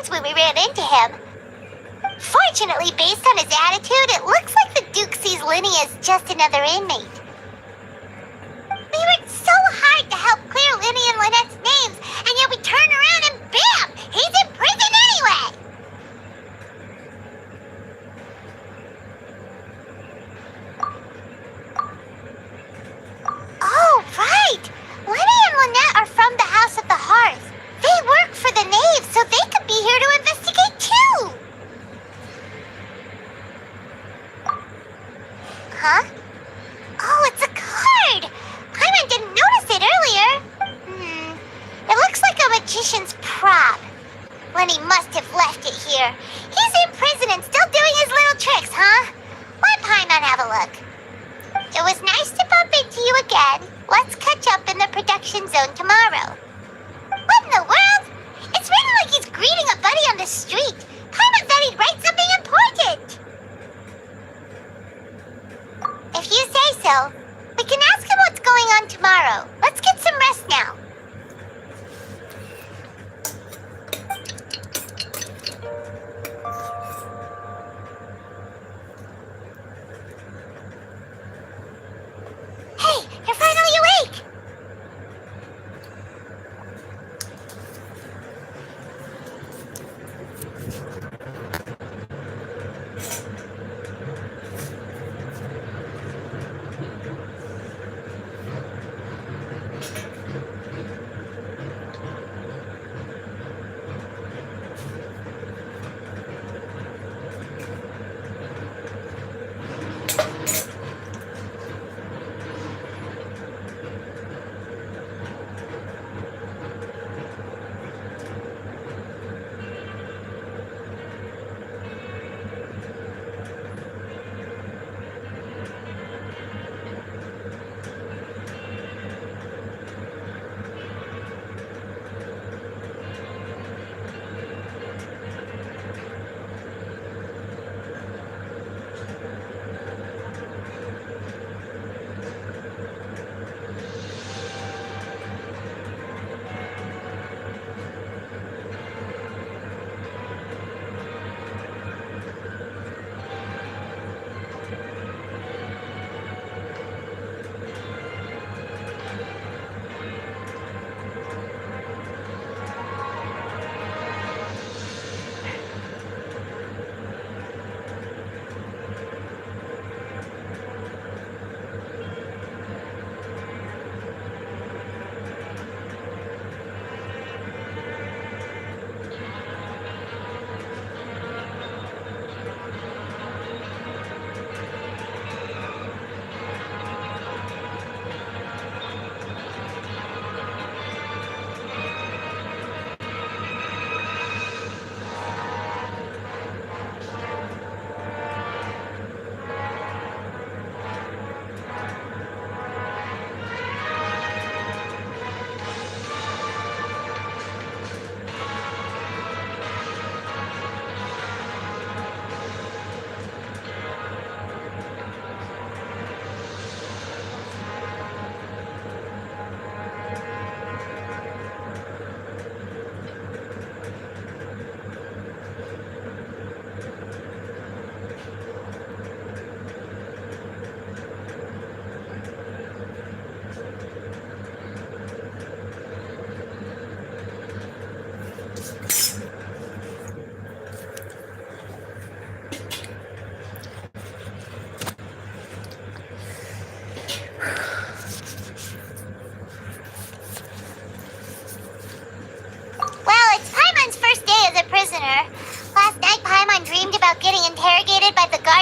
shots when we ran into him. Fortunately, based on his attitude, it looks like the Duke sees Linny as just another inmate. We worked so hard to help clear Linny and Lynette's names, and yet we turn around and bam! He's in prison anyway! Oh, right! Lenny and Lynette are from the House of the Hearth. They work for the Knave, so they could be here to investigate too! Huh? Oh, it's a card! Paimon didn't notice it earlier. It looks like a magician's prop. Lenny must have left it here. He's in prison and still doing his little tricks, huh? Let Paimon have a look. It was nice to bump into you again. Let's catch up in the production zone tomorrow. What in the world? It's written like he's greeting a buddy on the street. Paimon said he'd write something important. If you say so, we can ask him what's going on tomorrow. Let's get some rest now. Hey, you're finally awake!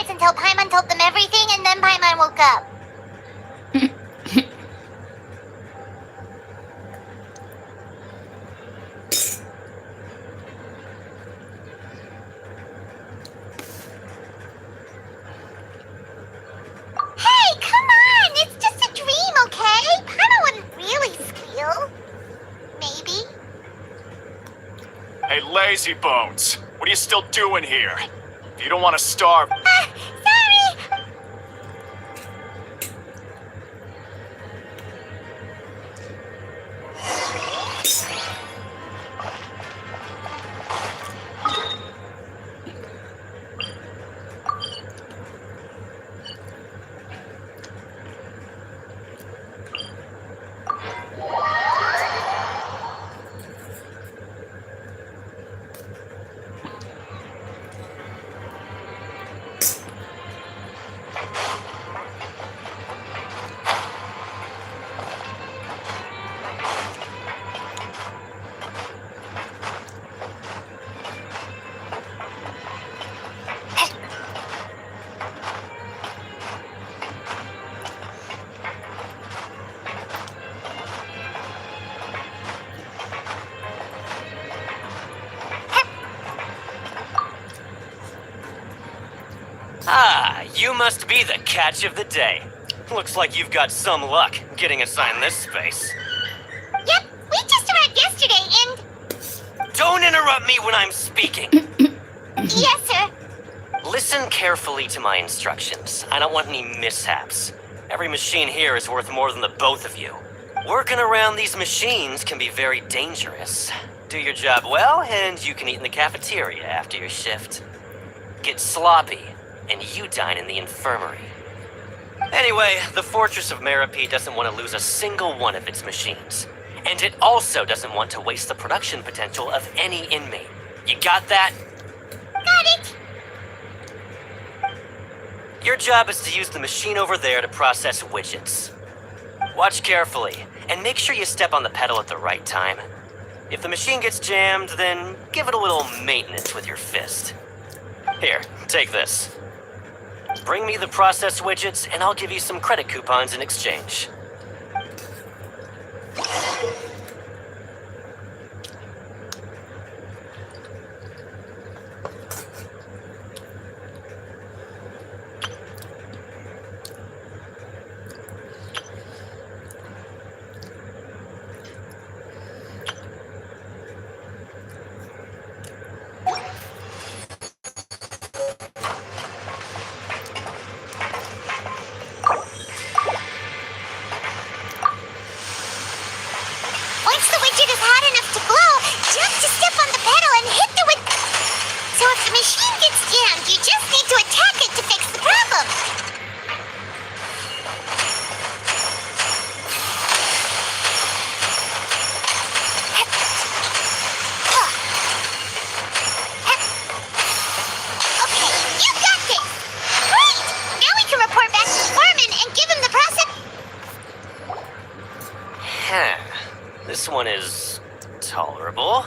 Until Paimon told them everything, and then Paimon woke up. Hey, come on! It's just a dream, okay? Paimon wouldn't really squeal. Maybe. Hey, lazy bones. What are you still doing here? If you don't want to starve... Sorry! Ah, you must be the catch of the day. Looks like you've got some luck getting assigned this space. Yep, we just arrived yesterday and... Don't interrupt me when I'm speaking. Yes, sir. Listen carefully to my instructions. I don't want any mishaps. Every machine here is worth more than the both of you. Working around these machines can be very dangerous. Do your job well, and you can eat in the cafeteria after your shift. Get sloppy, and you dine in the infirmary. Anyway, the Fortress of Merope doesn't want to lose a single one of its machines. And it also doesn't want to waste the production potential of any inmate. You got that? Got it. Your job is to use the machine over there to process widgets. Watch carefully, and make sure you step on the pedal at the right time. If the machine gets jammed, then give it a little maintenance with your fist. Here, take this. Bring me the processed widgets, and I'll give you some credit coupons in exchange. Once the widget is hot enough to glow, just step on the pedal and hit the widget. So if the machine gets jammed, you just need to attack it to fix the problem. Okay, you got this. Great! Now we can report back to the foreman and give him the process. This one is tolerable.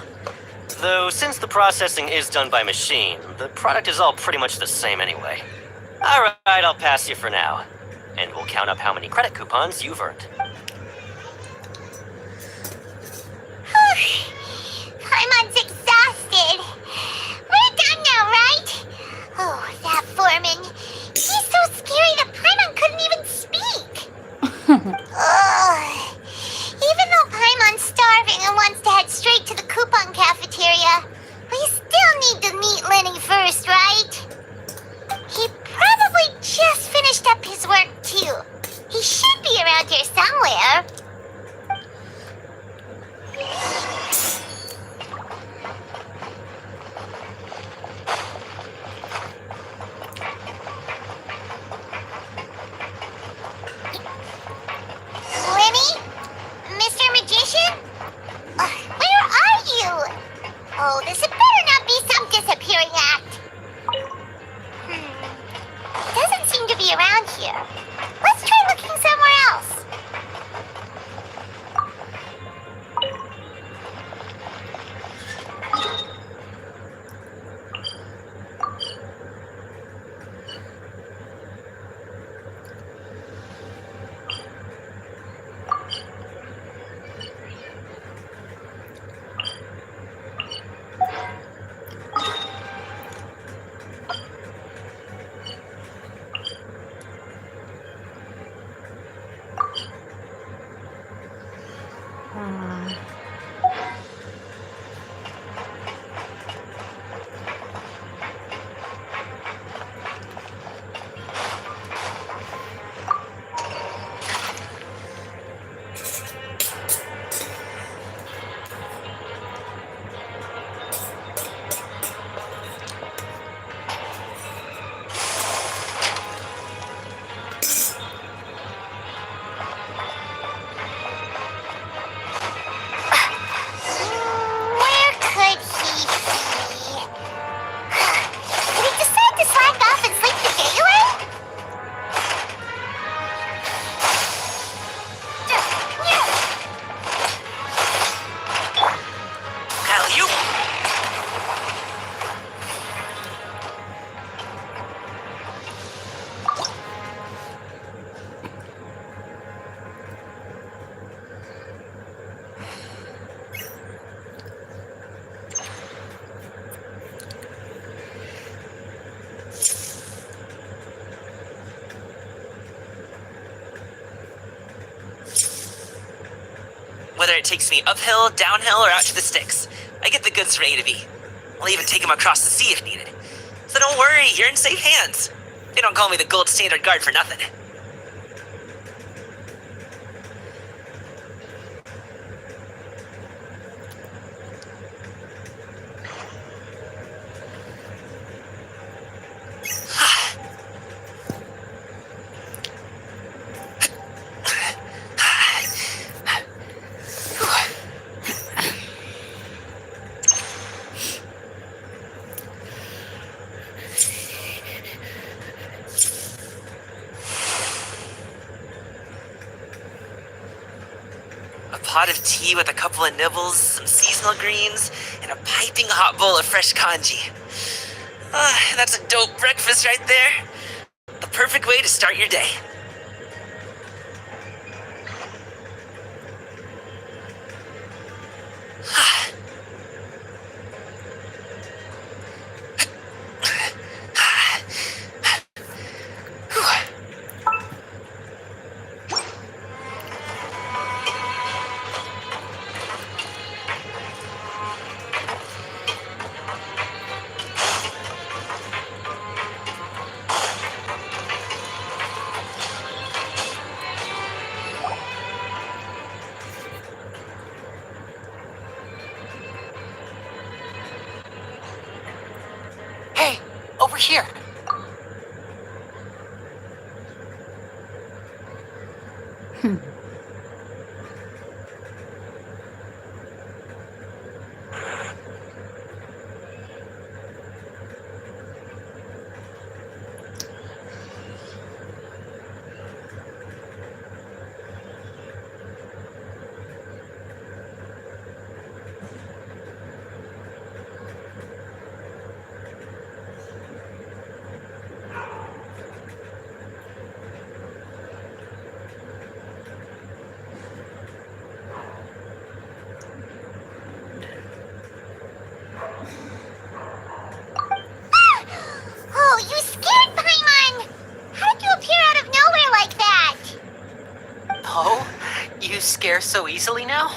Though, since the processing is done by machine, the product is all pretty much the same anyway. Alright, I'll pass you for now. And we'll count up how many credit coupons you've earned. Paimon's exhausted. We're done now, right? Oh, that foreman. He's so scary that Paimon couldn't even speak. Ugh. Even though Paimon's starving and wants to head straight to the coupon cafeteria, we still need to meet Lenny first, right? He probably just finished up his work, too. He should be around here somewhere. whether it takes me uphill, downhill, or out to the sticks. I get the goods from A to B. I'll even take them across the sea if needed. So don't worry, you're in safe hands. They don't call me the gold standard guard for nothing. Pot of tea with a couple of nibbles, some seasonal greens, and a piping hot bowl of fresh kanji. That's a dope breakfast right there. The perfect way to start your day. Hey, over here. Oh, you scared Paimon! How did you appear out of nowhere like that? Oh, you scare so easily now?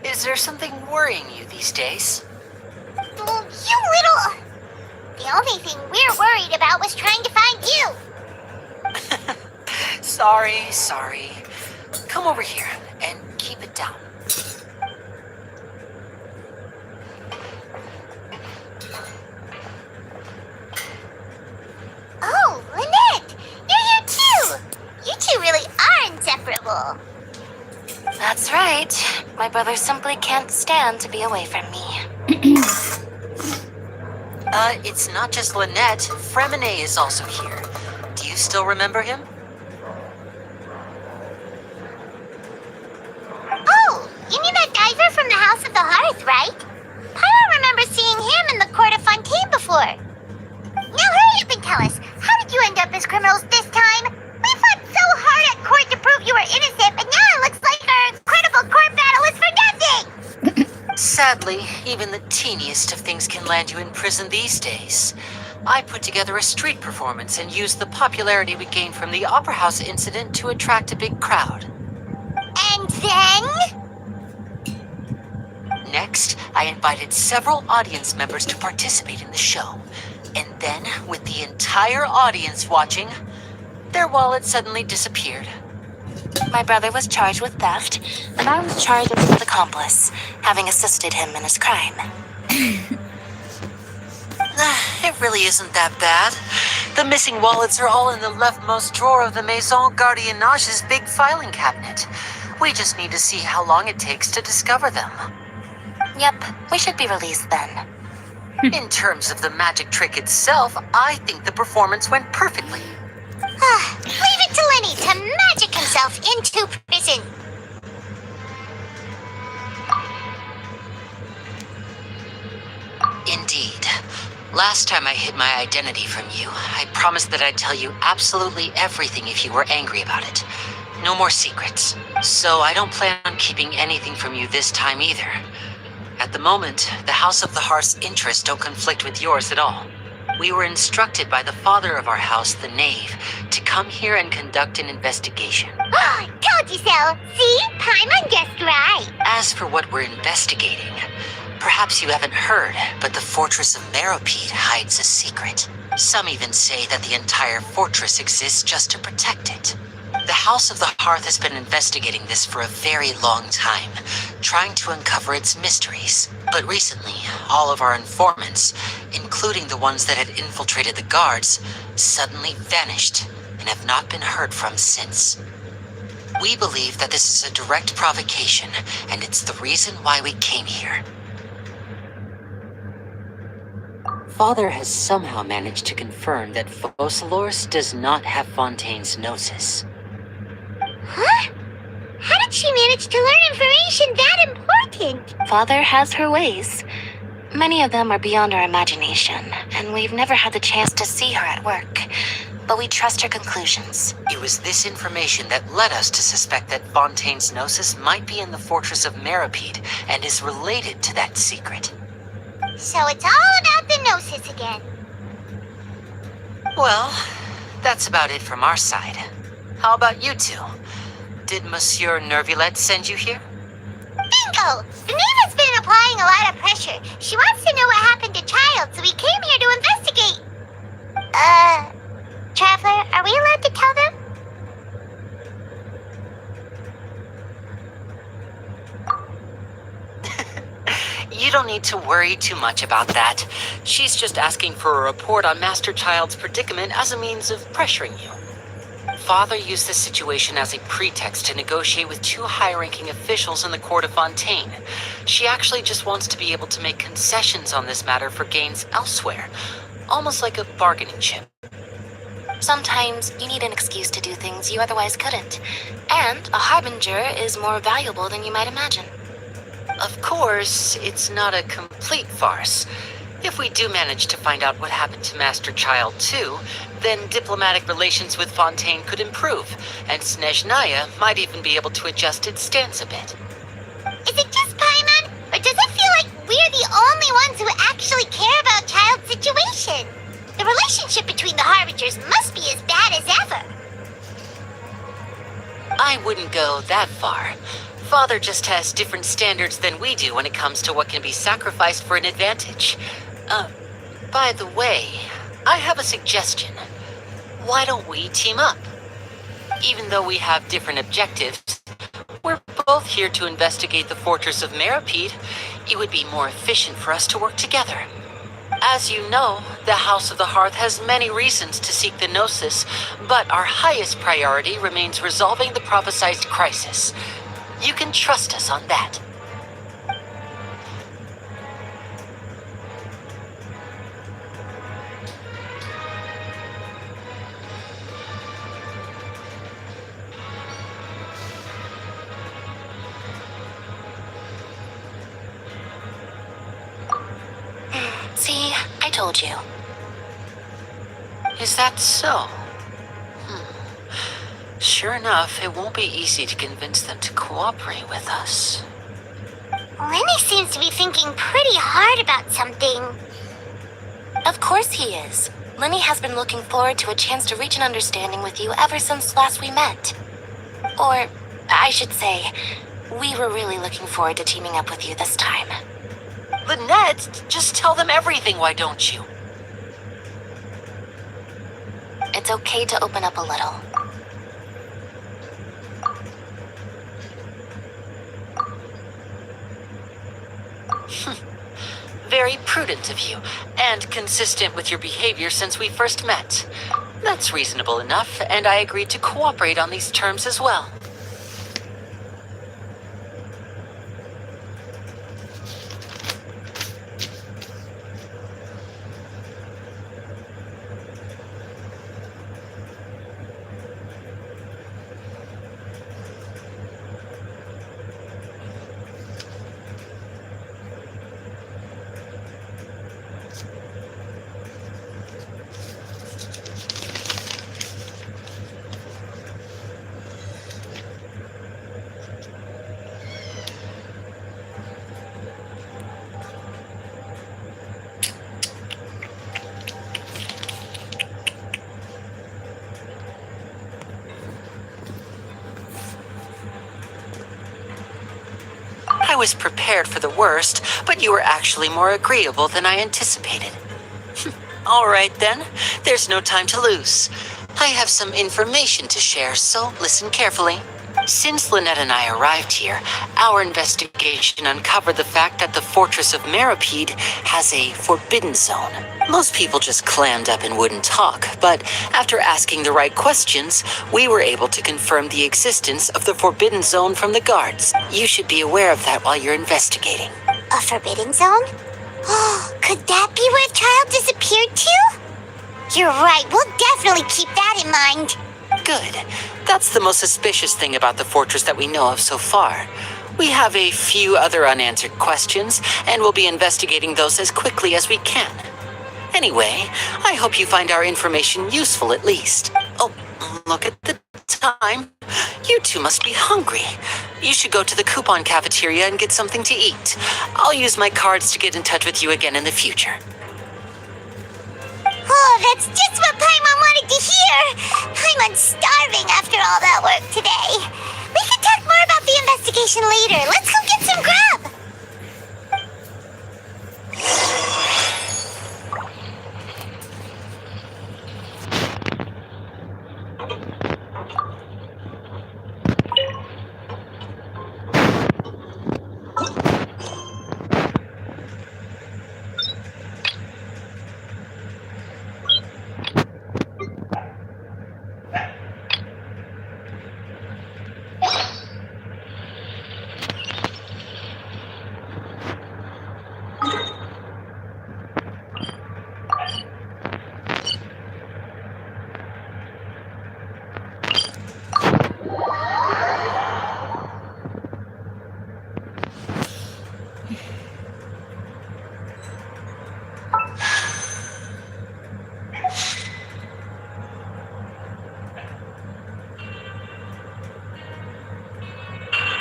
Is there something worrying you these days? Oh, you little... The only thing we're worried about was trying to find you. Sorry. Come over here and keep it down. Oh, Lynette! You're here too! You two really are inseparable. That's right. My brother simply can't stand to be away from me. It's not just Lynette. Fremine is also here. Do you still remember him? Oh, you mean that geyser from the House of the Hearth, right? I remember seeing him in the Court of Fontaine before. Now hurry up and tell us, how did you end up as criminals this time? We fought so hard at court to prove you were innocent, but now it looks like our incredible court battle was for nothing! Sadly, even the teeniest of things can land you in prison these days. I put together a street performance and used the popularity we gained from the Opera House incident to attract a big crowd. And then? Next, I invited several audience members to participate in the show. And then, with the entire audience watching, their wallet suddenly disappeared. My brother was charged with theft, and I was charged as his accomplice, having assisted him in his crime. It really isn't that bad. The missing wallets are all in the leftmost drawer of the Maison Gardiennage's big filing cabinet. We just need to see how long it takes to discover them. Yep, we should be released then. In terms of the magic trick itself, I think the performance went perfectly. Leave it to Lenny to magic himself into prison. Indeed. Last time I hid my identity from you, I promised that I'd tell you absolutely everything if you were angry about it. No more secrets. So I don't plan on keeping anything from you this time either. At the moment, the House of the Hearth's interests don't conflict with yours at all. We were instructed by the father of our house, the Knave, to come here and conduct an investigation. Told you so. See? Paimon guessed right. As for what we're investigating, perhaps you haven't heard, but the Fortress of Meropide hides a secret. Some even say that the entire fortress exists just to protect it. The House of the Hearth has been investigating this for a very long time, trying to uncover its mysteries. But recently, all of our informants, including the ones that had infiltrated the guards, suddenly vanished and have not been heard from since. We believe that this is a direct provocation, and it's the reason why we came here. Father has somehow managed to confirm that Focalors does not have Fontaine's Gnosis. Huh? How did she manage to learn information that important? Father has her ways. Many of them are beyond our imagination, and we've never had the chance to see her at work. But we trust her conclusions. It was this information that led us to suspect that Fontaine's Gnosis might be in the Fortress of Meropide and is related to that secret. So it's all about the Gnosis again. Well, that's about it from our side. How about you two? Did Monsieur Nervulette send you here? Bingo! The Knave has been applying a lot of pressure. She wants to know what happened to Child, so we came here to investigate. Traveler, are we allowed to tell them? You don't need to worry too much about that. She's just asking for a report on Master Child's predicament as a means of pressuring you. Father used this situation as a pretext to negotiate with two high-ranking officials in the court of Fontaine. She actually just wants to be able to make concessions on this matter for gains elsewhere, almost like a bargaining chip. Sometimes you need an excuse to do things you otherwise couldn't. And a harbinger is more valuable than you might imagine. Of course, it's not a complete farce. If we do manage to find out what happened to Master Child too, then diplomatic relations with Fontaine could improve, and Snezhnaya might even be able to adjust its stance a bit. Is it just Paimon? Or does it feel like we're the only ones who actually care about Child's situation? The relationship between the Harbingers must be as bad as ever. I wouldn't go that far. Father just has different standards than we do when it comes to what can be sacrificed for an advantage. By the way, I have a suggestion. Why don't we team up? Even though we have different objectives, we're both here to investigate the Fortress of Meropide. It would be more efficient for us to work together. As you know, the House of the Hearth has many reasons to seek the Gnosis, but our highest priority remains resolving the prophesized crisis. You can trust us on that. See, I told you. Is that so? Sure enough, it won't be easy to convince them to cooperate with us. Lenny seems to be thinking pretty hard about something. Of course he is. Lenny has been looking forward to a chance to reach an understanding with you ever since last we met. Or, I should say, we were really looking forward to teaming up with you this time. Lynette, just tell them everything, why don't you? It's okay to open up a little. Very prudent of you, and consistent with your behavior since we first met. That's reasonable enough, and I agreed to cooperate on these terms as well. was prepared for the worst, but you were actually more agreeable than I anticipated. All right then, there's no time to lose. I have some information to share, so listen carefully. Since Lynette and I arrived here, our investigation uncovered the fact that the Fortress of Maripede has a forbidden zone. Most people just clammed up and wouldn't talk, but after asking the right questions, we were able to confirm the existence of the forbidden zone from the guards. You should be aware of that while you're investigating. A forbidden zone? Oh, could that be where Child disappeared to? You're right, we'll definitely keep that in mind. Good. That's the most suspicious thing about the fortress that we know of so far. We have a few other unanswered questions, and we'll be investigating those as quickly as we can. Anyway, I hope you find our information useful at least. Oh, look at the time. You two must be hungry. You should go to the coupon cafeteria and get something to eat. I'll use my cards to get in touch with you again in the future. Oh, that's just what Paimon wanted to hear! Paimon's starving after all that work today. We can talk more about the investigation later. Let's go get some grub!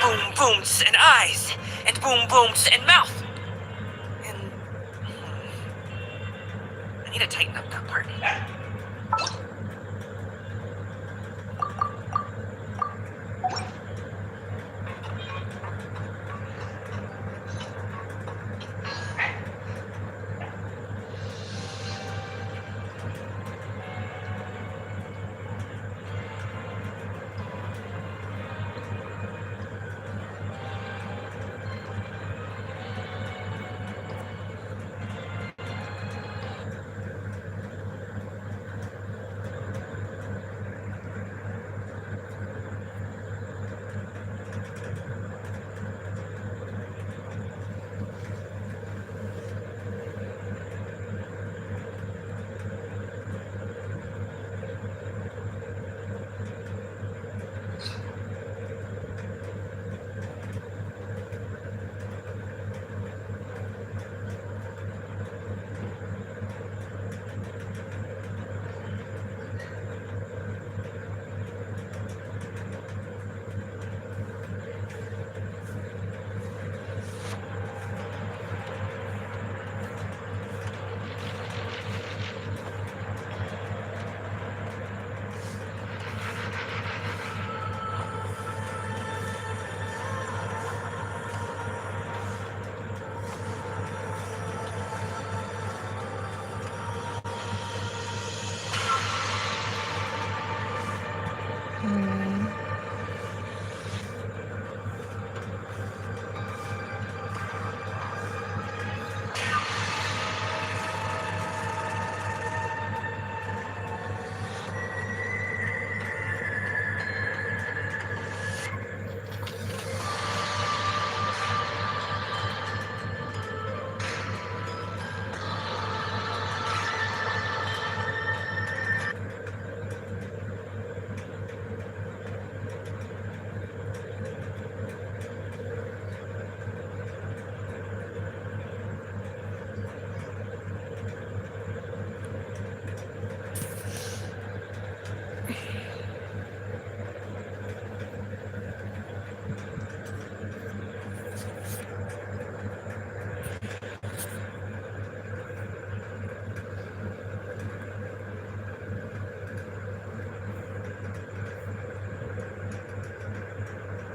Boom booms and eyes, and boom booms and mouth. And I need to tighten up that part.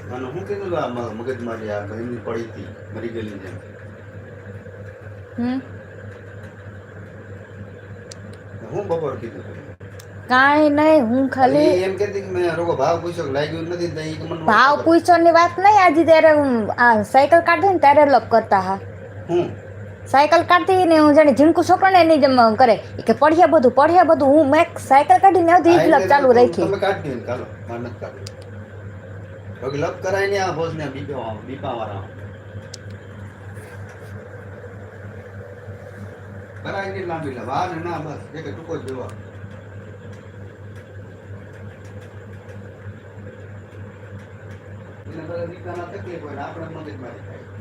અને હું કીધું કે આ મગજમારી આ ઘરની પડી હતી મરી ગયેલી જેમ હું બપોર કીધું કાંઈ નહીં હું ખાલી એમ કહેતી કે મેં રોગો ભાવ પૂછ્યો લાગ્યું નથી તો ઈ કે મને ભાવ પૂછવાની વાત નહીં આજે ત્યારે હું આ સાયકલ કાઢી ને ત્યારે લપ કરતા હા હું સાયકલ કાઢતી ને હું જાણે ઝીણકું છોકરો ને એની જેમ કરે કે પઢિયા બધું હું મેં સાયકલ કાઢીને આવતી જ લપ ચાલુ રાખી તમે કાઢી ને ચાલો માર નથી કાઢી ઓકે લપ કરાય ને આ બોસ ને બીપા વાળા કરાય ને લાંબી લા વાર ના બસ એક ટૂંકો જ જોવા એને બધા દીકરાના તકલીફ હોય આપણે મગજમારી થાય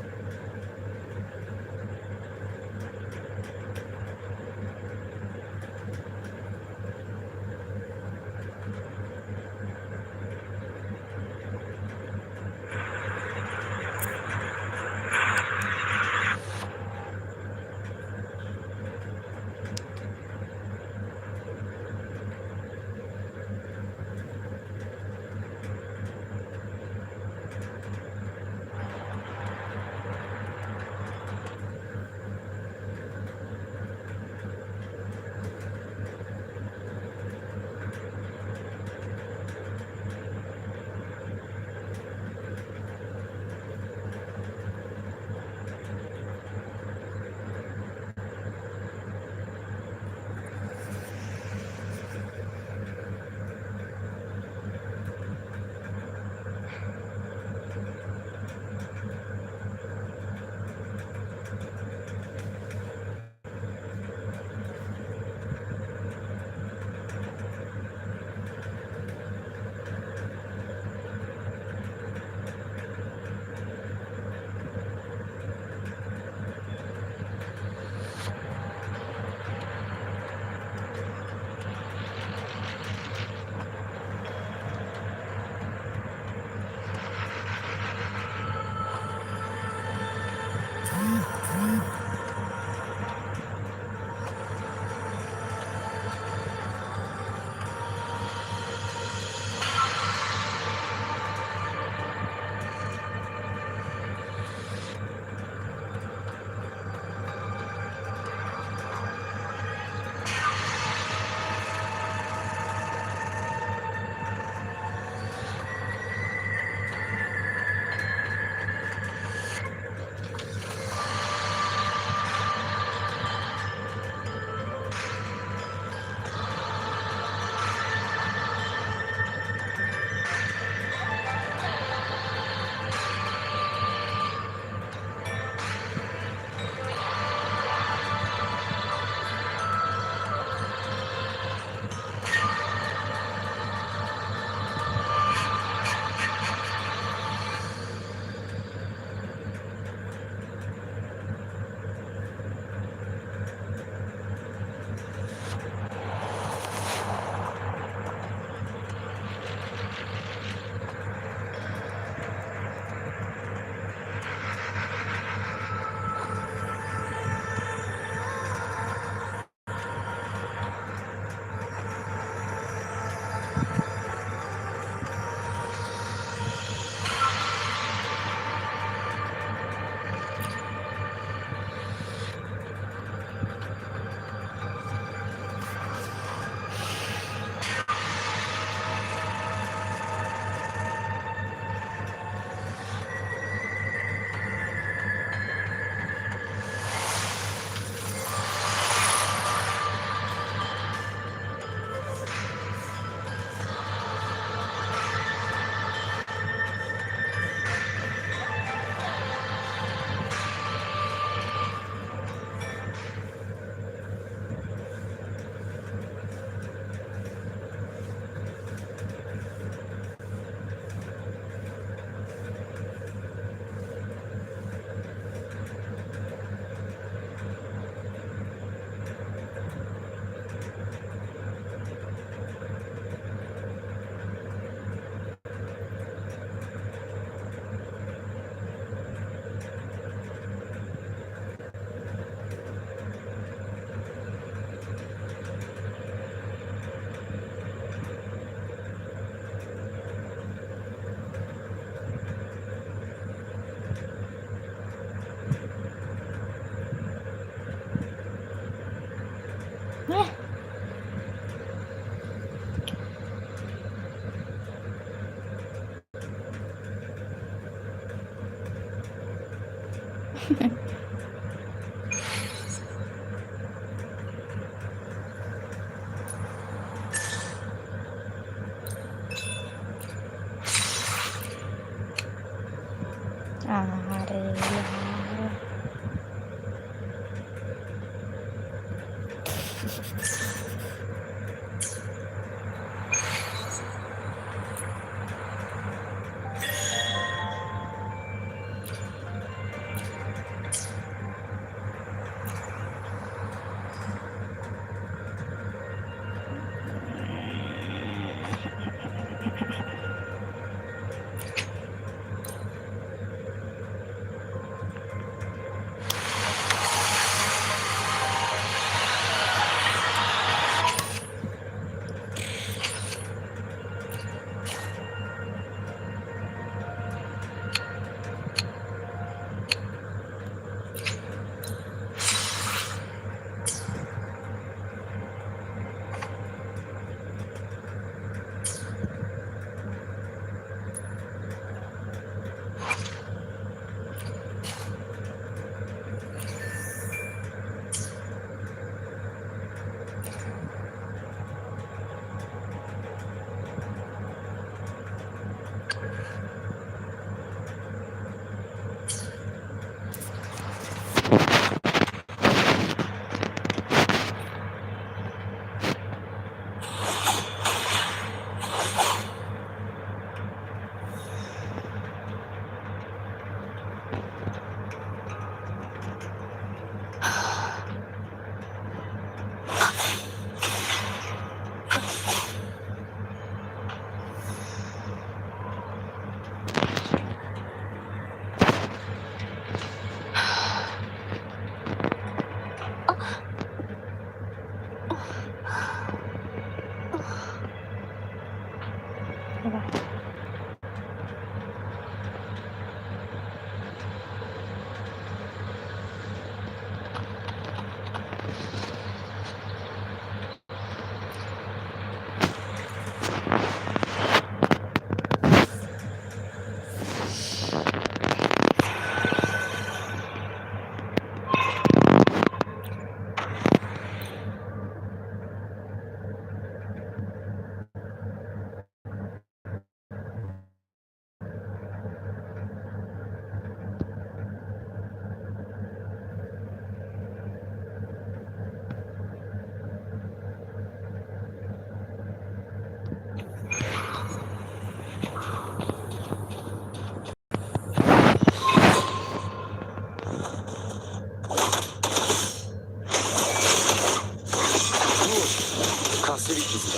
かすり傷だ。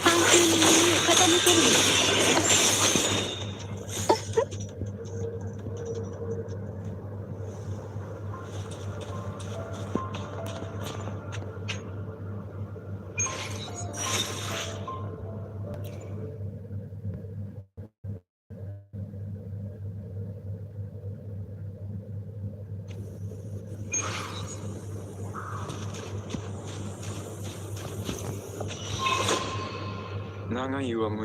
半空に耳を傾けるの。長いは無用。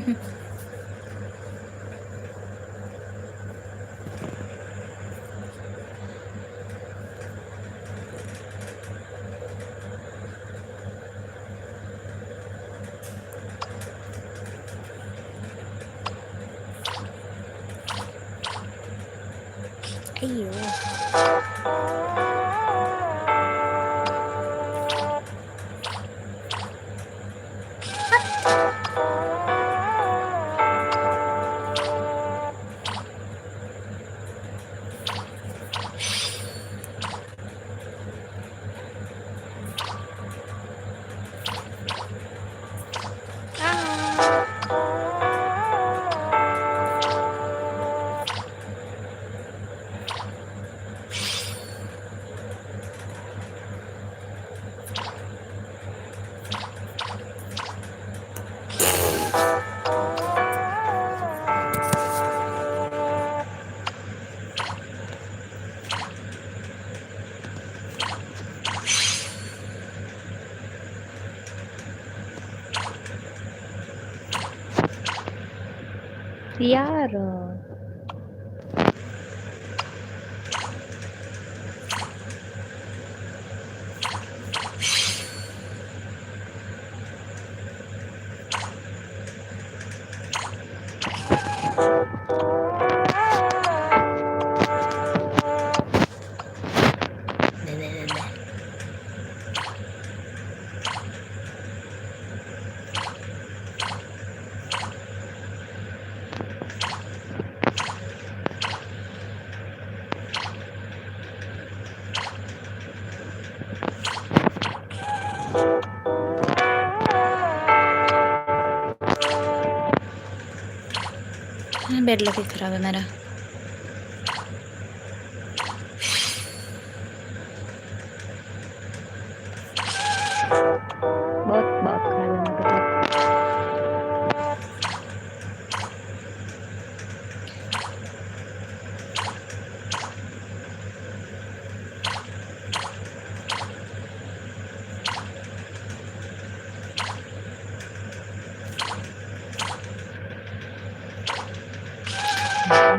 Ayo. यार बेड लग खराब है मेरा बहुत बहुत खराब है मेरा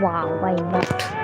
wow why not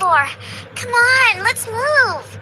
for? Come on, let's move.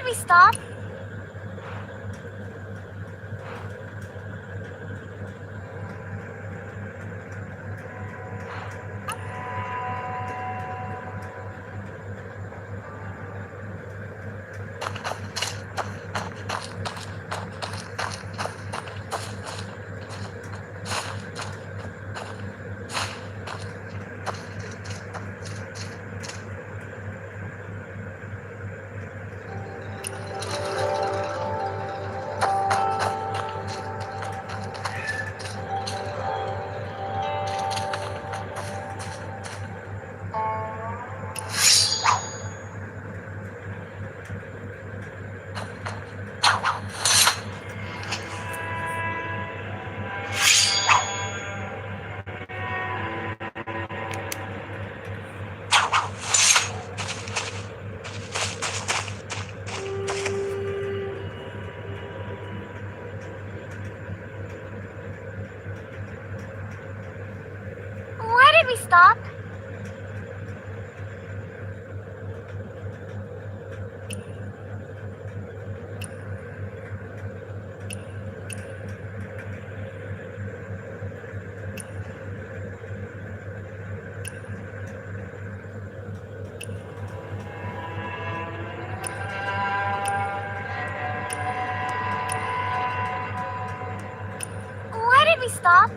we stop? Why did we stop? Why did we stop?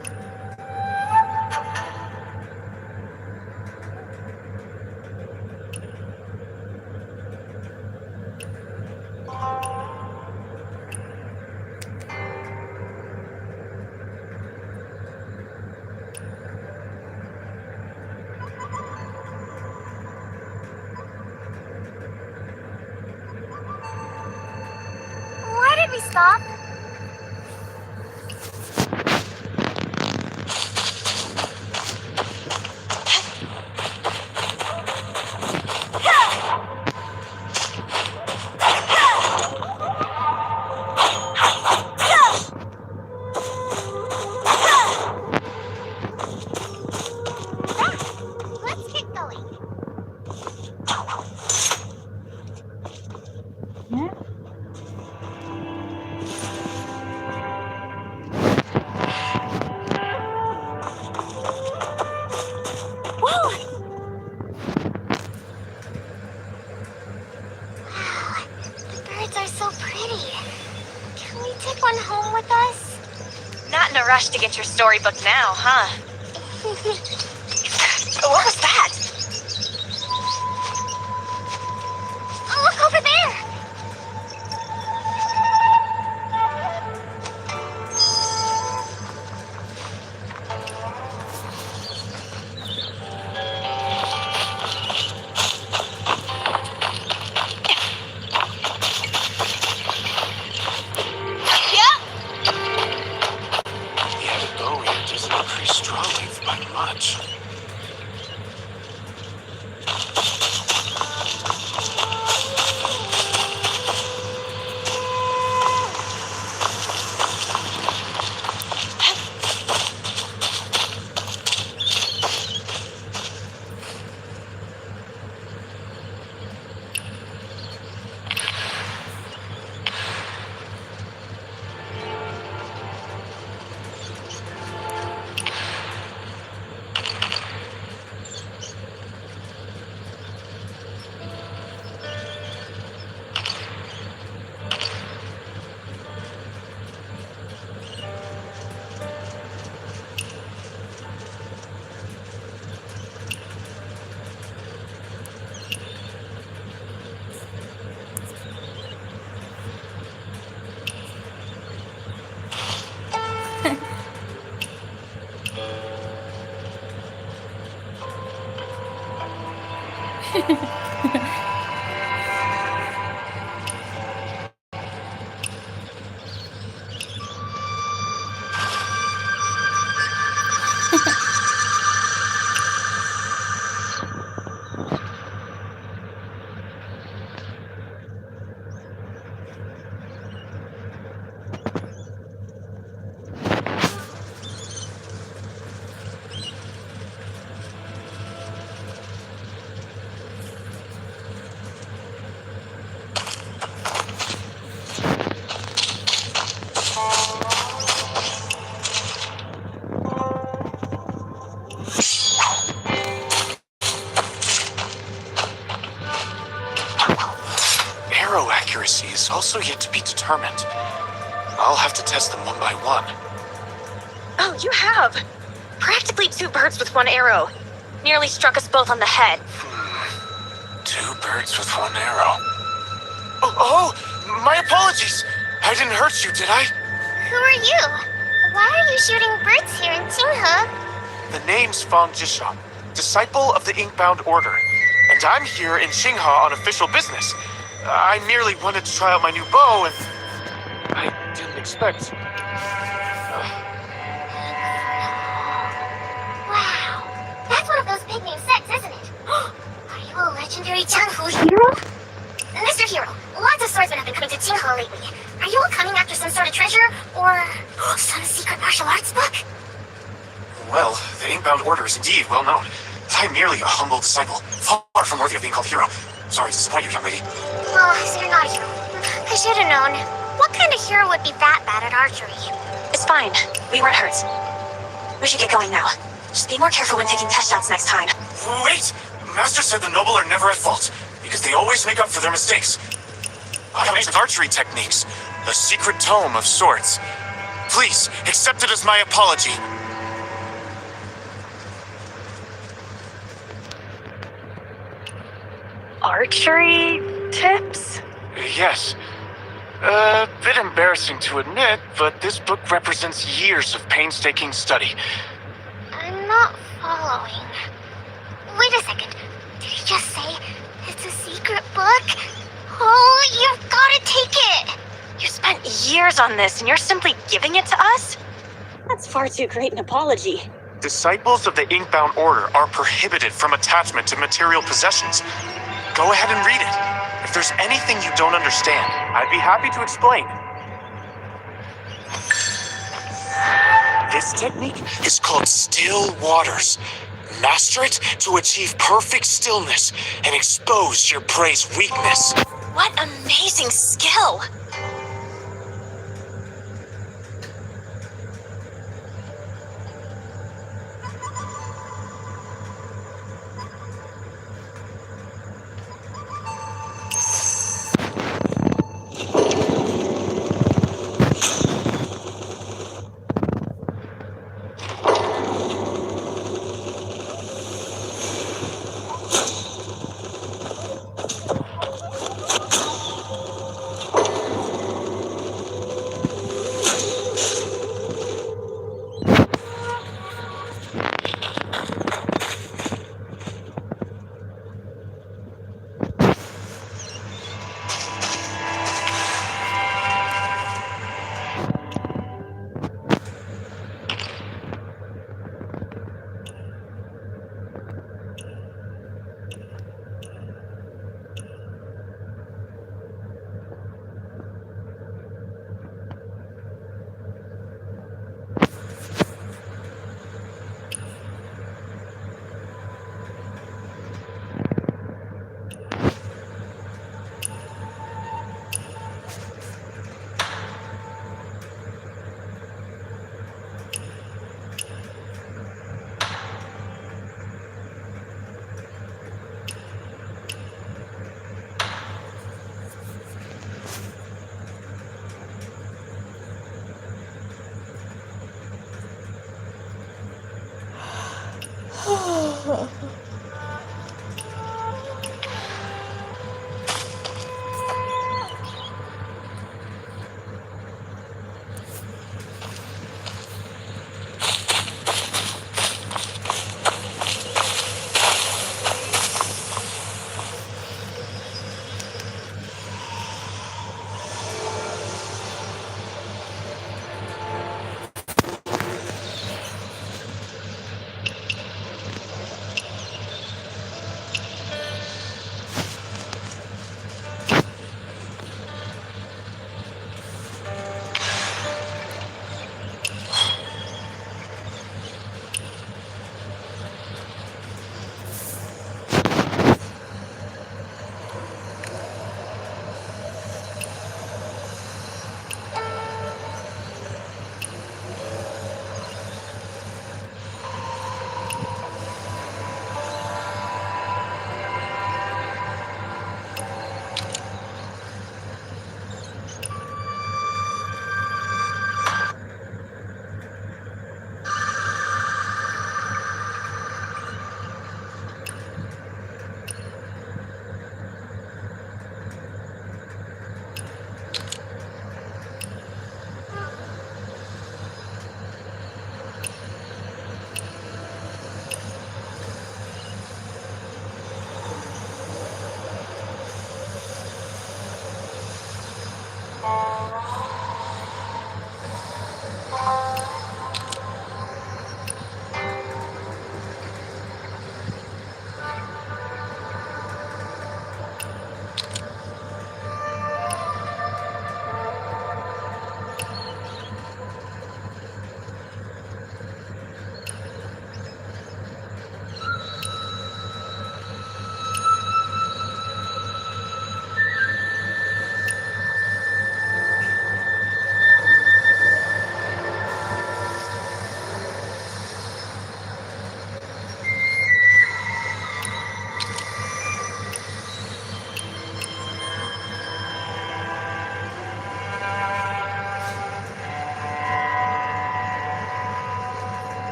Why did we stop? Let's get going. Whoa! Wow, the birds are so pretty. Can we take one home with us? Not in a rush to get your storybook now, huh? What was that? Oh, look over there! The added bow here doesn't increase straw length by much. accuracy is also yet to be determined. I'll have to test them one by one. Oh, you have! Practically 2 birds with 1 arrow. Nearly struck us both on the head. 2 birds with 1 arrow. Oh, my apologies! I didn't hurt you, did I? Who are you? Why are you shooting birds here in Qinghe? The name's Fang Jisha, disciple of the Inkbound Order. And I'm here in Qinghe on official business. I merely wanted to try out my new bow and... I didn't expect... Wow, that's one of those big name sects, isn't it? Are you a legendary Jianghu hero? Mr. Hero, lots of swordsmen have been coming to Qinghe lately. Are you all coming after some sort of treasure, or some secret martial arts book? Well, the Inkbound Order is indeed well known. I'm merely a humble disciple, far from worthy of being called hero. Sorry to disappoint you, young lady. Oh, so you're not a hero. I should have known. What kind of hero would be that bad at archery? It's fine. We weren't hurt. We should get going now. Just be more careful when taking test shots next time. Wait! Master said the noble are never at fault, because they always make up for their mistakes. I have ancient archery techniques, a secret tome of sorts. Please, accept it as my apology. Archery tips? Yes. A bit embarrassing to admit, but this book represents years of painstaking study. I'm not following. Wait a second. Did he just say it's a secret book? Oh, you've got to take it! You spent years on this and you're simply giving it to us? That's far too great an apology. Disciples of the Inkbound Order are prohibited from attachment to material possessions. Go ahead and read it. If there's anything you don't understand, I'd be happy to explain. This technique is called Still Waters. Master it to achieve perfect stillness and expose your prey's weakness. What amazing skill!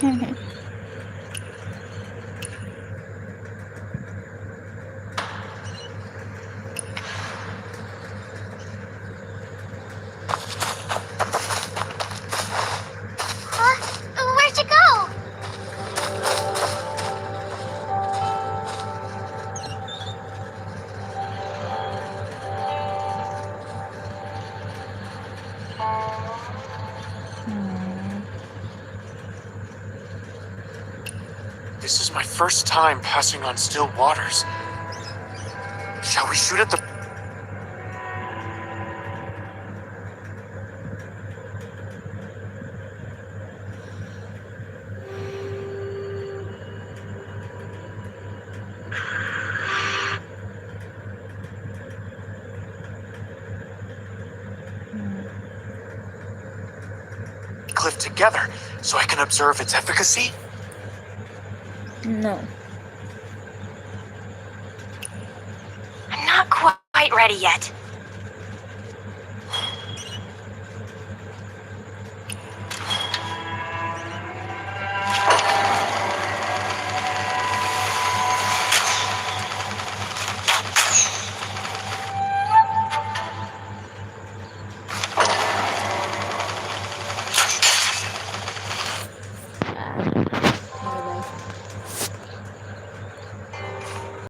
Where'd you go? This is my first time passing on still waters. Shall we shoot at the... cliff together so I can observe its efficacy? No. I'm not quite ready yet.